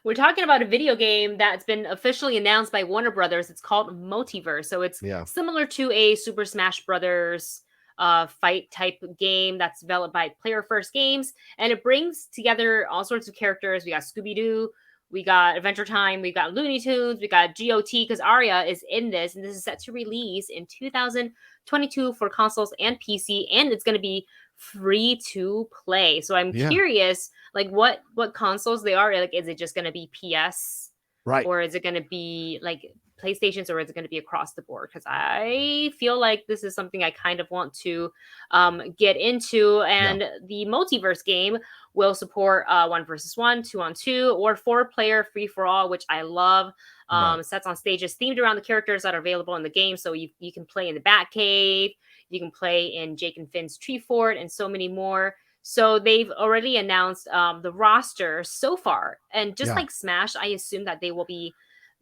We're talking about a video game that's been officially announced by Warner Brothers. It's called Multiverse. So it's similar to a Super Smash Brothers fight type game that's developed by Player First Games. And it brings together all sorts of characters. We got Scooby-Doo, we got Adventure Time, we got Looney Tunes, we got GOT, because Arya is in this. And this is set to release in 2022 for consoles and PC. And it's going to be free to play. So I'm curious, like what consoles they are. Like, is it just going to be PS, right, or is it going to be like PlayStations, or is it going to be across the board? Because I feel like this is something I kind of want to get into. And the Multiverse game will support 1 versus 1, 2 on 2, or 4-player free for all, which I love. Sets on stages themed around the characters that are available in the game. So you can play in the Batcave, you can play in Jake and Finn's Tree Fort, and so many more. So they've already announced the roster so far. And just like Smash, I assume that they will be,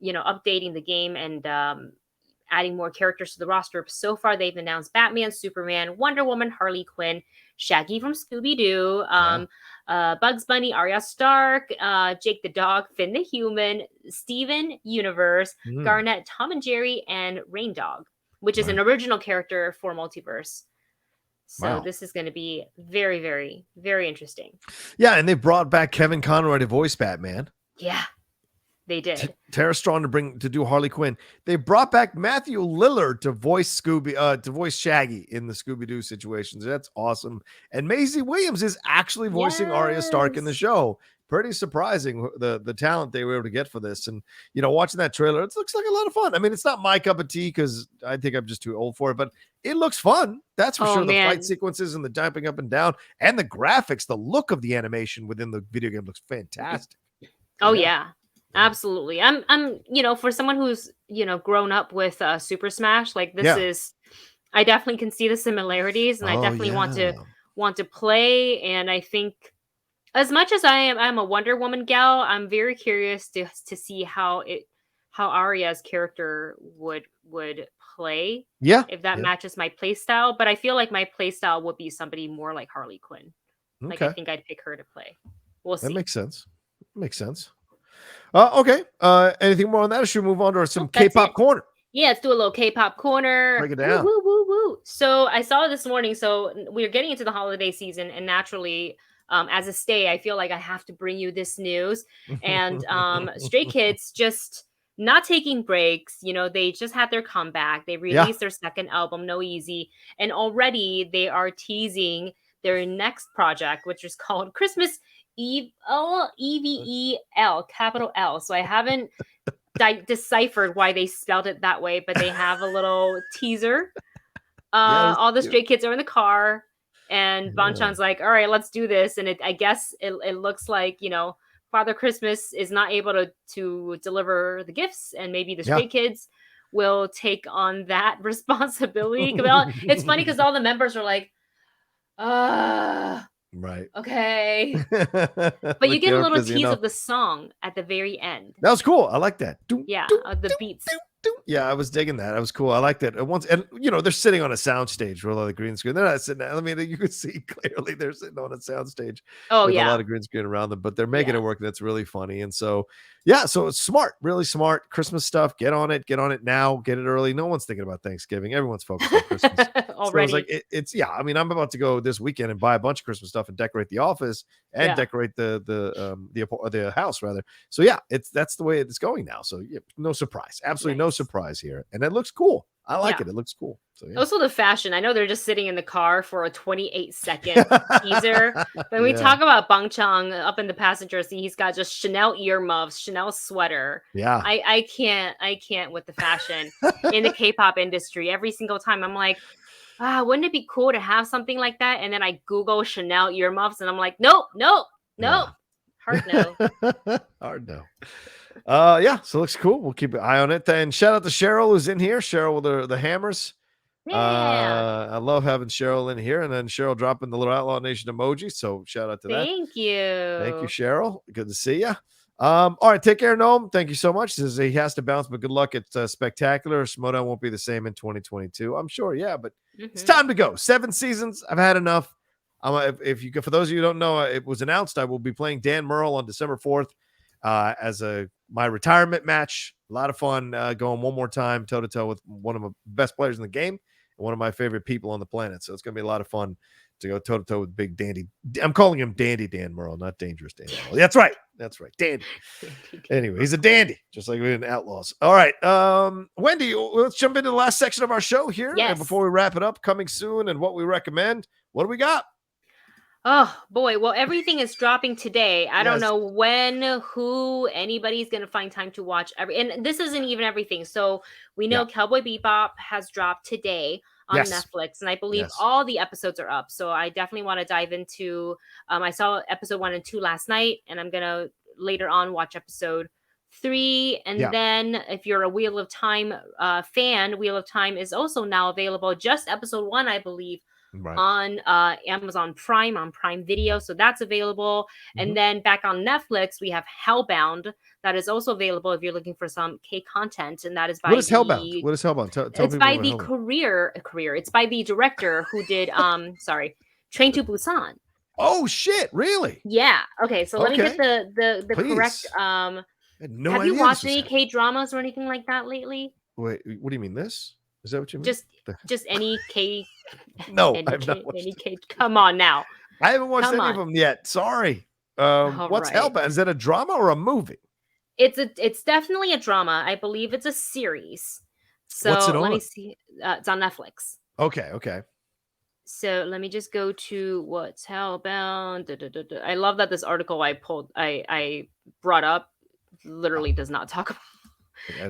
updating the game and adding more characters to the roster. So far, they've announced Batman, Superman, Wonder Woman, Harley Quinn, Shaggy from Scooby-Doo, Bugs Bunny, Arya Stark, Jake the Dog, Finn the Human, Steven Universe, Garnet, Tom and Jerry, and Rain Dog, which is an original character for Multiverse. So this is going to be very, very, very interesting. Yeah, and they brought back Kevin Conroy to voice Batman. Yeah, they did. Tara Strong to do Harley Quinn. They brought back Matthew Lillard to voice Shaggy in the Scooby-Doo situations. That's awesome. And Maisie Williams is actually voicing Arya Stark in the show. Pretty surprising the talent they were able to get for this. And, watching that trailer, it looks like a lot of fun. I mean, it's not my cup of tea because I think I'm just too old for it, but it looks fun. That's for sure. The fight sequences and the jumping up and down and the graphics, the look of the animation within the video game looks fantastic. Oh, yeah. Absolutely. I'm for someone who's, grown up with Super Smash, like this is, I definitely can see the similarities and I definitely want to play. And I think as much as I'm a Wonder Woman gal, I'm very curious to see how Arya's character would play. Yeah. If that matches my play style. But I feel like my play style would be somebody more like Harley Quinn. Okay. Like I think I'd pick her to play. We'll see. That makes sense. Okay. Anything more on that, or should we move on to some K-pop corner? Yeah, let's do a little K-pop corner. Break it down. Woo, woo, woo, woo. So I saw this morning. So we're getting into the holiday season, and naturally, as a stay, I feel like I have to bring you this news. And Stray Kids just not taking breaks. They just had their comeback. They released their second album, No Easy, and already they are teasing their next project, which is called Christmas EVEL, capital L. So I haven't deciphered why they spelled it that way, but they have a little teaser. All the Stray Kids are in the car, and Banchan's like, all right, let's do this. And I guess it looks like, Father Christmas is not able to deliver the gifts, and maybe the Stray Kids will take on that responsibility. It's funny because all the members are like, right. Okay. But you get a little tease of the song at the very end. That was cool. I like that. The beats. Yeah, I was digging that. That was cool. I liked that. And they're sitting on a soundstage with all the green screen. They're not sitting. I mean, you can see clearly they're sitting on a soundstage. Oh, with a lot of green screen around them, but they're making it work. That's really funny. And so, so it's smart, really smart. Christmas stuff. Get on it now. Get it early. No one's thinking about Thanksgiving. Everyone's focused on Christmas already. So it's I mean, I'm about to go this weekend and buy a bunch of Christmas stuff and decorate the office and decorate the house rather. So that's the way it's going now. So no surprise. Absolutely no surprise here. And it looks cool. I like it. It looks cool. So also the fashion. I know they're just sitting in the car for a 28-second teaser. When we talk about Bangchang up in the passenger seat, he's got just Chanel earmuffs, Chanel sweater. Yeah. I can't with the fashion in the K-pop industry. Every single time I'm like, wouldn't it be cool to have something like that? And then I Google Chanel earmuffs and I'm like, nope. Hard no. Hard no. So it looks cool. We'll keep an eye on it. And shout out to Cheryl who's in here. Cheryl with the hammers. I love having Cheryl in here, and then Cheryl dropping the little Outlaw Nation emoji. So shout out to that. Thank you, Cheryl. Good to see you. All right, take care, Noam. Thank you so much. Says he has to bounce, but good luck at Spectacular. Schmodown won't be the same in 2022. I'm sure, but it's time to go. 7 seasons. I've had enough. If you, for those of you who don't know, it was announced I will be playing Dan Murrell on December 4th as my retirement match. A lot of fun going one more time toe to toe with one of the best players in the game and one of my favorite people on the planet. So it's going to be a lot of fun to go toe to toe with big Dandy. I'm calling him Dandy Dan Murrell, not Dangerous Dan Murrell. That's right. Dandy. Anyway, he's a dandy, just like we're in Outlaws. All right. Wendy, let's jump into the last section of our show here. Yes. And before we wrap it up, coming soon and what we recommend. What do we got? Oh boy. Well, everything is dropping today. I don't know when, anybody's going to find time to watch and this isn't even everything. So we know Cowboy Bebop has dropped today on Netflix, and I believe all the episodes are up. So I definitely want to dive into, I saw episode 1 and 2 last night, and I'm going to later on watch episode 3. And then if you're a Wheel of Time fan, Wheel of Time is also now available. Just episode 1, I believe, on Amazon Prime, on Prime Video. So that's available. And then back on Netflix, we have Hellbound. That is also available if you're looking for some K content. And that is by Hellbound? What is Hellbound? Tell it's by the career. It's by the director who did Train to Busan. Oh shit! Really? Yeah. Okay. So let me get the correct. Have you watched any K dramas or anything like that lately? Wait, what do you mean? This is that what you mean? Just any K. No, I've not watched any K. Come on now. I haven't watched any of them yet. Sorry. What's Hellbound? Is that a drama or a movie? It's definitely a drama. I believe it's a series. So what's it on? Let me see. It's on Netflix. Okay. So let me just go to what's Hellbound. I love that this article I brought up literally does not talk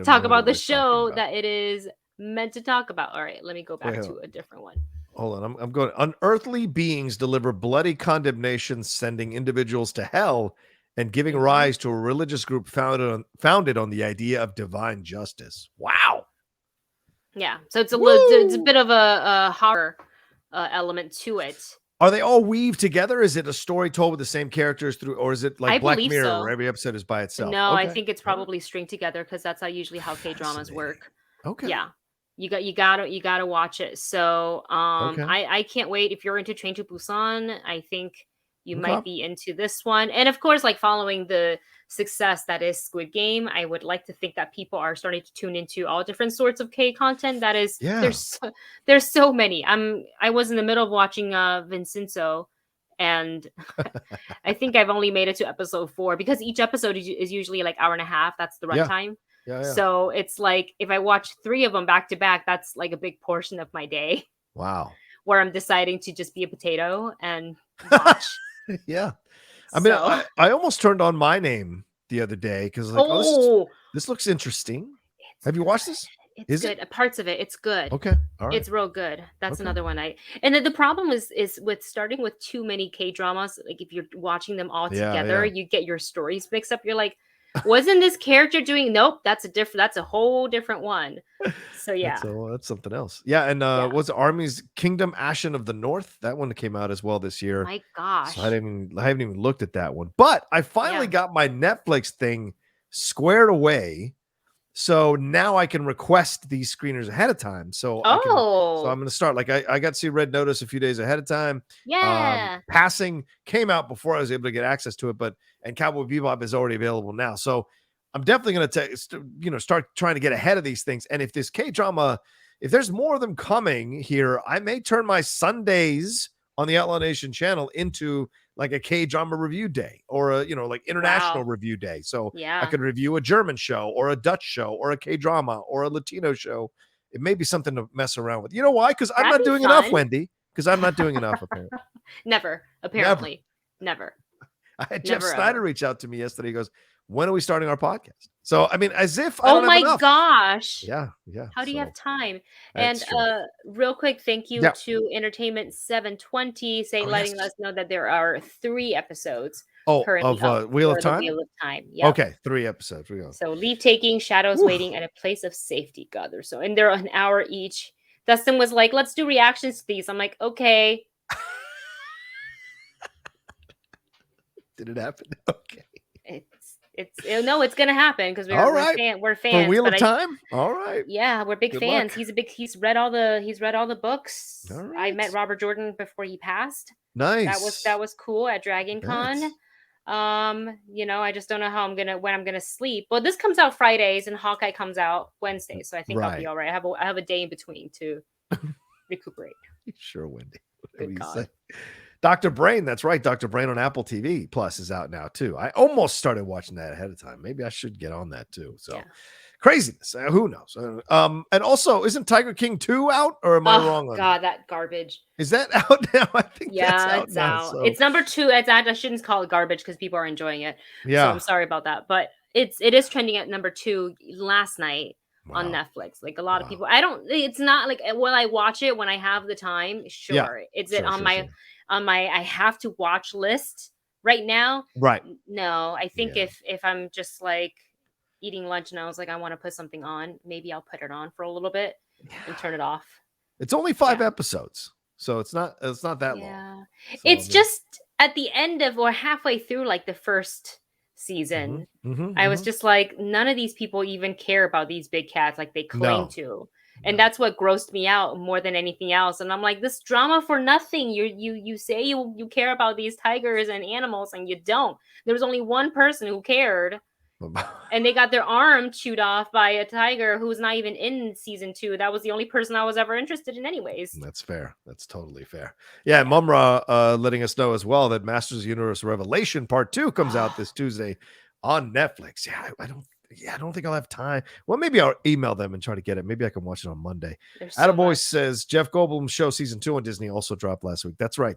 about the show that it is meant to talk about. All right, let me go back to a different one. Hold on, I'm going. Unearthly beings deliver bloody condemnation, sending individuals to hell and giving rise to a religious group founded on the idea of divine justice. Wow. Yeah, so it's a bit of a horror element to it. Are they all weaved together? Is it a story told with the same characters through, or is it like Black Mirror, where every episode is by itself? No, I think it's probably stringed together because that's usually how K dramas work. Okay. Yeah, you gotta watch it. So I can't wait. If you're into Train to Busan, I think you might be into this one. And of course, like following the success that is Squid Game, I would like to think that people are starting to tune into all different sorts of K content. That is, there's so many. I was in the middle of watching Vincenzo, and I think I've only made it to episode 4 because each episode is usually like hour and a half. That's the runtime. Yeah. So it's like if I watch 3 of them back to back, that's like a big portion of my day. Wow. Where I'm deciding to just be a potato and watch. Yeah. I mean, I almost turned on My Name the other day because like, this looks interesting. Have you watched this? It's good. Parts of it, it's good. Okay. All right. It's real good. That's another one and the problem is with starting with too many K dramas, like if you're watching them all together, you get your stories mixed up. You're like, wasn't this character doing? Nope, that's a whole different one. So yeah, that's something else. Yeah, and what's Army's Kingdom Ashen of the North? That one came out as well this year. My gosh, so I haven't even looked at that one, but I finally got my Netflix thing squared away. So now I can request these screeners ahead of time. So I'm going to start. Like I got to see Red Notice a few days ahead of time. Yeah. Passing came out before I was able to get access to it, and Cowboy Bebop is already available now. So I'm definitely going to start trying to get ahead of these things. And if this K drama, if there's more of them coming here, I may turn my Sundays on the Outlaw Nation channel into like a K drama review day or a, like international review day. So I could review a German show or a Dutch show or a K drama or a Latino show. It may be something to mess around with. You know why? Because I'm not doing enough, Wendy. Because I'm not doing enough, apparently. Never. I had Jeff Snyder reach out to me yesterday. He goes, when are we starting our podcast? So, I mean, as if I don't have enough. Gosh. Yeah. How do you have time? And real quick, thank you to Entertainment 720 letting us know that there are 3 episodes currently of Wheel of Time? Wheel of Time. Yep. Okay, 3 episodes. We go. So Leave Taking, Shadows Waiting, and A Place of Safety. God, and they're an hour each. Dustin was like, let's do reactions to these. I'm like, okay. Did it happen? Okay. It's gonna happen because we're fans. For Wheel of Time? All right. Yeah, we're big fans. Luck. He's read all the books. Right. I met Robert Jordan before he passed. Nice. That was cool at Dragon Con. Nice. I just don't know when I'm gonna sleep. Well, this comes out Fridays and Hawkeye comes out Wednesday, so I think I'll be all right. I have a day in between to recuperate. Sure, Wendy. Good God. Dr. Brain, that's right. Dr. Brain on Apple TV Plus is out now too. I almost started watching that ahead of time. Maybe I should get on that too. So craziness. Who knows? And also, isn't Tiger King 2 out, or am I wrong on God, that garbage. Is that out now? I think it's out. So. It's number 2. It's out. I shouldn't call it garbage because people are enjoying it. Yeah. So I'm sorry about that. But it is trending at number 2 last night. Wow. On Netflix, like a lot of people. It's not like, will I watch it when I have the time? Sure. Yeah. On my I have to watch list right now. Right. No, I think if I'm just like eating lunch and I was like, I want to put something on, maybe I'll put it on for a little bit and turn it off. It's only 5 episodes. So it's not that long. So, it's just at the end of or halfway through like the first season, I was just like, none of these people even care about these big cats like they claim to. And that's what grossed me out more than anything else. And I'm like, this drama for nothing. You say you care about these tigers and animals, and you don't. There was only one person who cared, and they got their arm chewed off by a tiger who's not even in season 2. That was the only person I was ever interested in, anyways. That's fair. That's totally fair. Yeah, Mumra letting us know as well that Masters of the Universe Revelation Part 2 comes out this Tuesday on Netflix. Yeah, I don't think I'll have time. Well, maybe I'll email them and try to get it. Maybe I can watch it on Monday. Attaboy says Jeff Goldblum's show season 2 on Disney also dropped last week. That's right.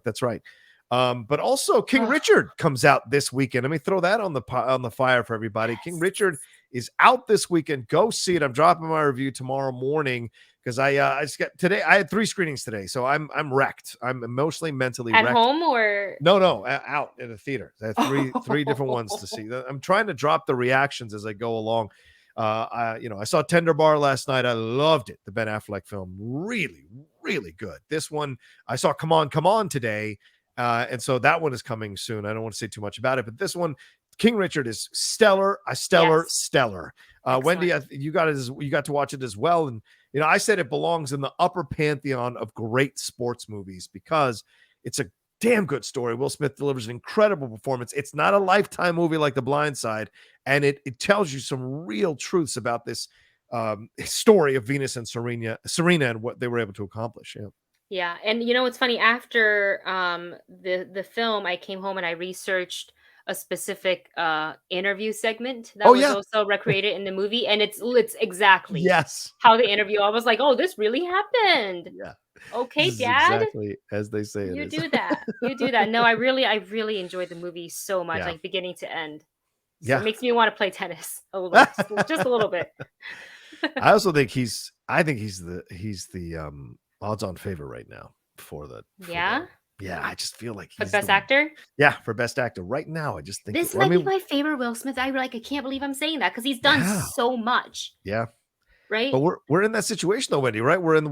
But also King Richard comes out this weekend. Let me throw that on the fire for everybody. Yes. King Richard is out this weekend. Go see it. I'm dropping my review tomorrow morning because I just got today. I had 3 screenings today, so I'm wrecked. I'm emotionally, mentally at wrecked. home or no, out in the theater. I have three different ones to see. I'm trying to drop the reactions as I go along. I saw Tender Bar last night. I loved it. The Ben Affleck film, really, really good. This one I saw Come On today. And so that one is coming soon. I don't want to say too much about it, but this one, King Richard, is stellar. Wendy, you got to watch it as well. And, I said it belongs in the upper pantheon of great sports movies because it's a damn good story. Will Smith delivers an incredible performance. It's not a Lifetime movie like The Blind Side. And it tells you some real truths about this story of Venus and Serena and what they were able to accomplish. Yeah. Yeah, and it's funny, after the film, I came home and I researched a specific interview segment that was also recreated in the movie, and it's exactly how the interview. I was like, oh, this really happened. Yeah. Okay, Dad. Exactly as they say it. You do that. No, I really enjoyed the movie so much, like beginning to end. So it makes me want to play tennis a little bit, just a little bit. I also think he's the odds-on favorite right now for I just feel like he's best actor. Yeah, for best actor right now. I just think this might be my favorite Will Smith. I can't believe I'm saying that because he's done so much. Yeah, right. But we're in that situation though, Wendy. Right? We're in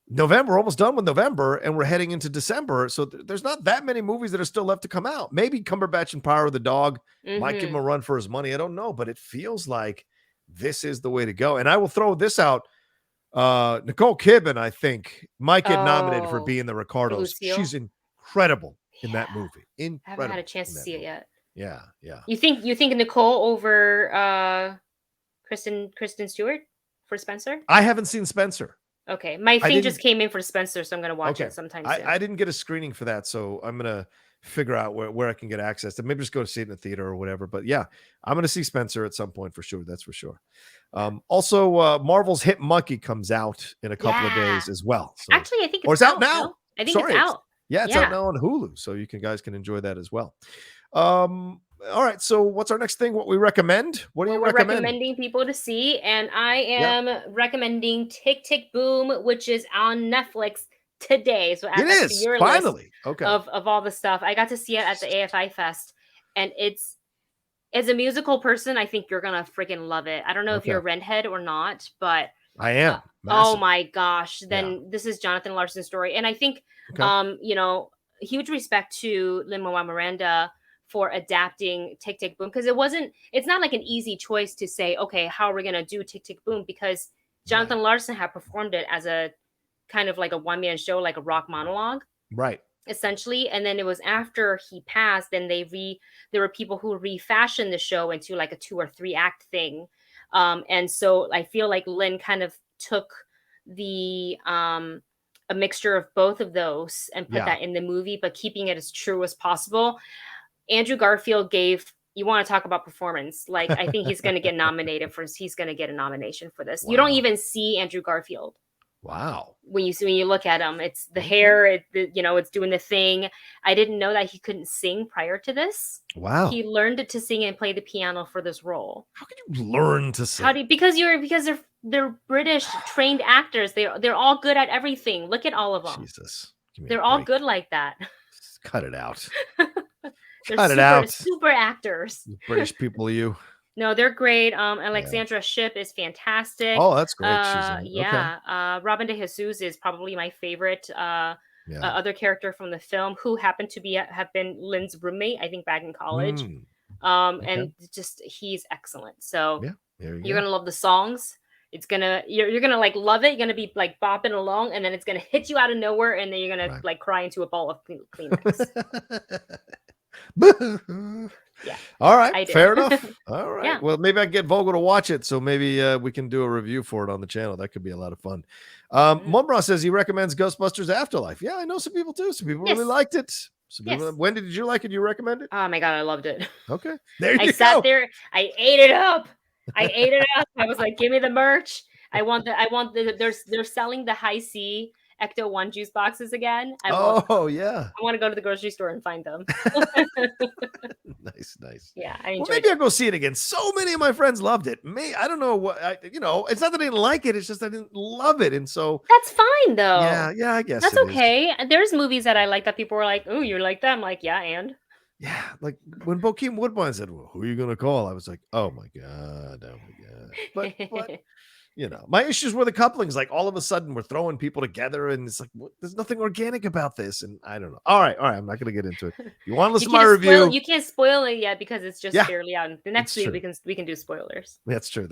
November, almost done with November, and we're heading into December. So there's not that many movies that are still left to come out. Maybe Cumberbatch and Power of the Dog might give him a run for his money. I don't know, but it feels like this is the way to go. And I will throw this out. Nicole Kidman, I think, might get nominated for being the Ricardos. She's incredible in that movie. Incredible. I haven't had a chance to see it yet. Yeah. You think Nicole over Kristen Stewart for Spencer? I haven't seen Spencer. Okay, my thing just came in for Spencer, so I'm gonna watch it sometime soon. I didn't get a screening for that, so I'm gonna figure out where I can get access to. Maybe just go to see it in the theater or whatever. But yeah, I'm gonna see Spencer at some point for sure. That's for sure. Also, Marvel's Hit Monkey comes out in a couple of days as well. So, actually, I think it's out now. No? I think it's out. It's out now on Hulu, so you guys can enjoy that as well. All right, so what's our next thing? What we recommend? What do you recommend? We're recommending people to see, and I am recommending Tick Tick Boom, which is on Netflix today. So it is your finally list of all the stuff. I got to see it at the AFI Fest, and it's, as a musical person, I think you're gonna freaking love it. I don't know if you're a Redhead or not, but I am. Oh my gosh! Then this is Jonathan Larson's story, and I think huge respect to Lin-Manuel Miranda for adapting Tick Tick Boom, because it's not like an easy choice to say, okay, how are we going to do Tick Tick Boom? Because Jonathan Larson had performed it as a kind of like a one-man show, like a rock monologue. Right. Essentially. And then it was after he passed, then there were people who refashioned the show into like a 2 or 3 act thing. And so I feel like Lin kind of took a mixture of both of those and put that in the movie, but keeping it as true as possible. Andrew Garfield you want to talk about performance. Like, I think he's going to get he's going to get a nomination for this. Wow. You don't even see Andrew Garfield. Wow. When you look at him, it's the hair, it's doing the thing. I didn't know that he couldn't sing prior to this. Wow. He learned to sing and play the piano for this role. How can you learn to sing? Because they're British trained actors. They're all good at everything. Look at all of them. Jesus. They're all good like that. Cut it out. They're super actors. British people, you. No, they're great. Alexandra Shipp is fantastic. Oh, that's great. She's in. Yeah. Okay. Robin de Jesus is probably my favorite other character from the film, who happened to have been Lynn's roommate, I think, back in college. And just he's excellent. So you're gonna love the songs. It's gonna you're gonna like love it. You're gonna be like bopping along, and then it's gonna hit you out of nowhere, and then you're gonna like cry into a ball of Kleenex. Yeah. All right. Fair enough. All right. Yeah. Well, maybe I can get Vogel to watch it, so maybe we can do a review for it on the channel. That could be a lot of fun. Mumra says he recommends Ghostbusters Afterlife. Yeah, I know some people do. Some people really liked it. Some people, Wendy, did you like it? You recommend it? Oh my God, I loved it. Okay. There you go. I sat there. I ate it up. I was like, give me the merch. They're selling the High C Ecto 1 juice boxes again. Yeah. I want to go to the grocery store and find them. Nice. Yeah, I enjoyed maybe I'll go see it again. So many of my friends loved it. I don't know what it's not that I didn't like it, it's just I didn't love it. And so that's fine though. Yeah, I guess that's okay. There's movies that I like that people were like, oh, you like that? I'm like, yeah, and like when Bokeem Woodbine said, well, who are you gonna call? I was like, oh my god. But my issues were the couplings. Like all of a sudden we're throwing people together and it's like, there's nothing organic about this. And I don't know. All right. I'm not going to get into it. If you want to listen to my review, you can't spoil it yet because it's just barely out. The next week we can do spoilers. That's true.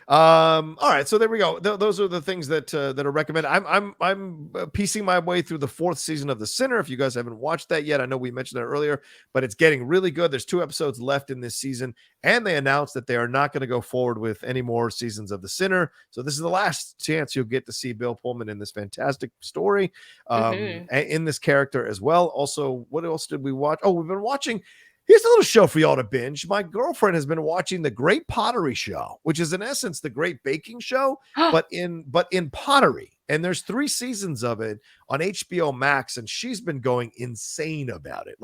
All right. So there we go. Those are the things that are recommended. I'm piecing my way through the 4th season of The Sinner. If you guys haven't watched that yet, I know we mentioned that earlier, but it's getting really good. There's 2 episodes left in this season, and they announced that they are not going to go forward with any more seasons of The Sinner. So this is the last chance you'll get to see Bill Pullman in this fantastic story, in this character as well. Also, what else did we watch? Oh, we've been watching. Here's a little show for y'all to binge. My girlfriend has been watching The Great Pottery Show, which is in essence the Great Baking Show, but in pottery. And there's 3 seasons of it on HBO Max, and she's been going insane about it.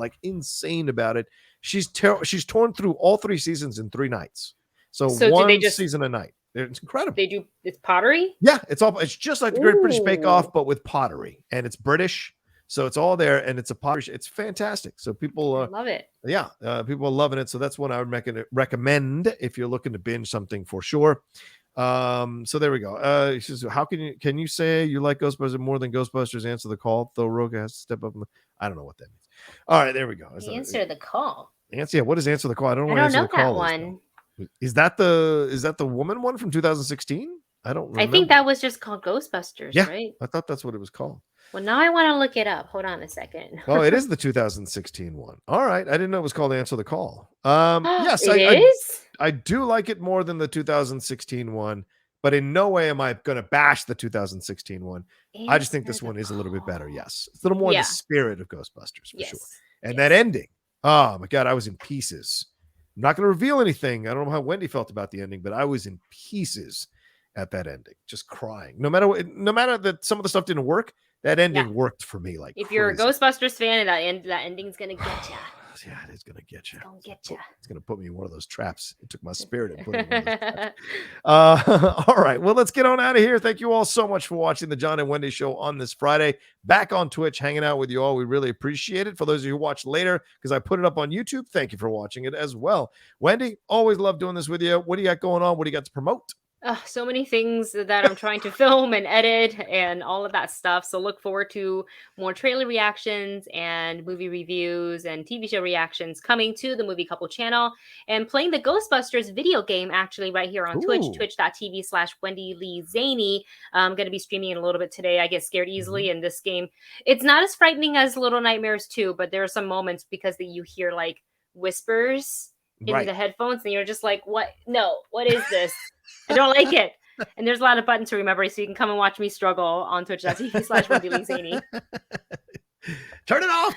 She's torn through all 3 seasons in 3 nights. So one season a night. It's incredible. It's pottery? Yeah, it's just like the Great British Bake Off, but with pottery. And it's British. So it's all there, and it's a pottery. It's fantastic. So people love it. Yeah, people are loving it. So that's one I would recommend if you're looking to binge something for sure. So there we go. She says, how can you say you like Ghostbusters more than Ghostbusters Answer the Call? Though Rocha has to step up. I don't know what that means. All right, there we go. Answer the Call. What is Answer the Call? I don't know what Answer the Call is. Is that the woman one from 2016? I don't remember. I think that was just called Ghostbusters, right? I thought that's what it was called. Well, now I want to look it up. Hold on a second. Oh, it is the 2016 one. All right. I didn't know it was called Answer the Call. Yes, it is? I do like it more than the 2016 one, but in no way am I going to bash the 2016 one. I just think this one is a little bit better. Yes. It's a little more in the spirit of Ghostbusters for sure. And that ending. Oh my God, I was in pieces. I'm not going to reveal anything. I don't know how Wendy felt about the ending, but I was in pieces at that ending, just crying. No matter that some of the stuff didn't work, that ending worked for me. Like, if you're a Ghostbusters fan, and that ending's going to get you. Yeah, it is going to get you. It's going to get you. It's going to put me in one of those traps. It took my spirit and put me in one of those traps. All right. Well, let's get on out of here. Thank you all so much for watching the John and Wendy Show on this Friday. Back on Twitch, hanging out with you all. We really appreciate it. For those of you who watch later, because I put it up on YouTube, thank you for watching it as well. Wendy, always love doing this with you. What do you got going on? What do you got to promote? So many things that I'm trying to film and edit and all of that stuff. So look forward to more trailer reactions and movie reviews and TV show reactions coming to the Movie Couple channel, and playing the Ghostbusters video game actually right here on Twitch, twitch.tv/Wendy Lee Zaney. I'm going to be streaming it a little bit today. I get scared easily in this game. It's not as frightening as Little Nightmares 2, but there are some moments because you hear like whispers in the headphones and you're just like, what? No, what is this? I don't like it. And there's a lot of buttons to remember, so you can come and watch me struggle on twitch.tv/Wendy Lee Zaney. Turn it off.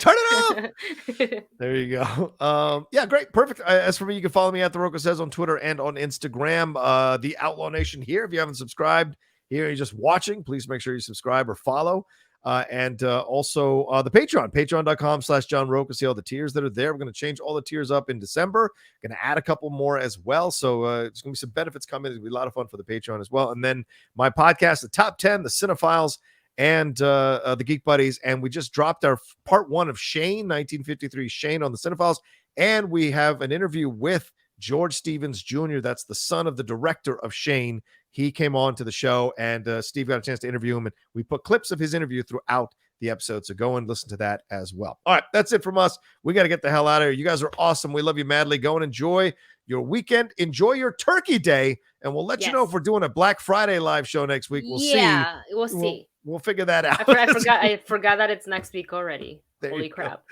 There you go. Yeah, great. Perfect. As for me, you can follow me at The Rocha Says on Twitter and on Instagram. The Outlaw Nation here. If you haven't subscribed here, you're just watching, please make sure you subscribe or follow. And also the patreon.com/John Rocha. See all the tiers that are there. We're going to change all the tiers up in December. Going to add a couple more as well. So there's going to be some benefits coming. It's going to be a lot of fun for the Patreon as well. And then my podcast, The Top 10, The Cinephiles, and the Geek Buddies. And we just dropped our part 1 of Shane, 1953 Shane on The Cinephiles. And we have an interview with George Stevens Jr., that's the son of the director of Shane. He came on to the show, and Steve got a chance to interview him, and we put clips of his interview throughout the episode, so go and listen to that as well. All right, that's it from us. We got to get the hell out of here. You guys are awesome. We love you madly. Go and enjoy your weekend. Enjoy your Turkey Day, and we'll let you know if we're doing a Black Friday live show next week. We'll see. Yeah, we'll see. We'll figure that out. I forgot that it's next week already. Holy crap.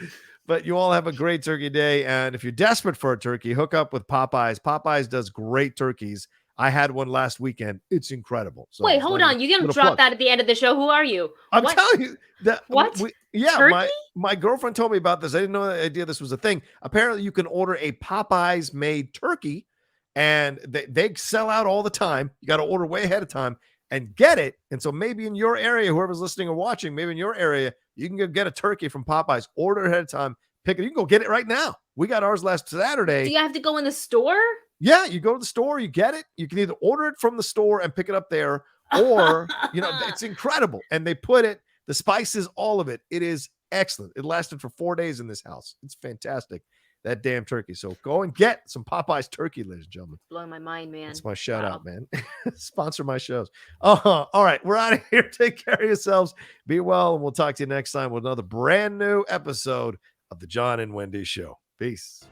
But you all have a great Turkey Day, and if you're desperate for a turkey, hook up with Popeyes. Popeyes does great turkeys. I had one last weekend. It's incredible. So wait, hold on. You didn't drop that at the end of the show. Who are you? I'm telling you that. What? My girlfriend told me about this. I didn't know the idea this was a thing. Apparently, you can order a Popeyes made turkey, and they sell out all the time. You got to order way ahead of time and get it. And so maybe in your area, whoever's listening or watching, maybe in your area, you can go get a turkey from Popeyes. Order ahead of time. Pick it. You can go get it right now. We got ours last Saturday. Do you have to go in the store? Yeah, you go to the store, you get it. You can either order it from the store and pick it up there, or, it's incredible. And they put it, the spices, all of it. It is excellent. It lasted for 4 days in this house. It's fantastic, that damn turkey. So go and get some Popeyes turkey, ladies and gentlemen. Blowing my mind, man. That's my shout out, man. Sponsor my shows. All right, we're out of here. Take care of yourselves. Be well, and we'll talk to you next time with another brand new episode of the John and Wendy Show. Peace.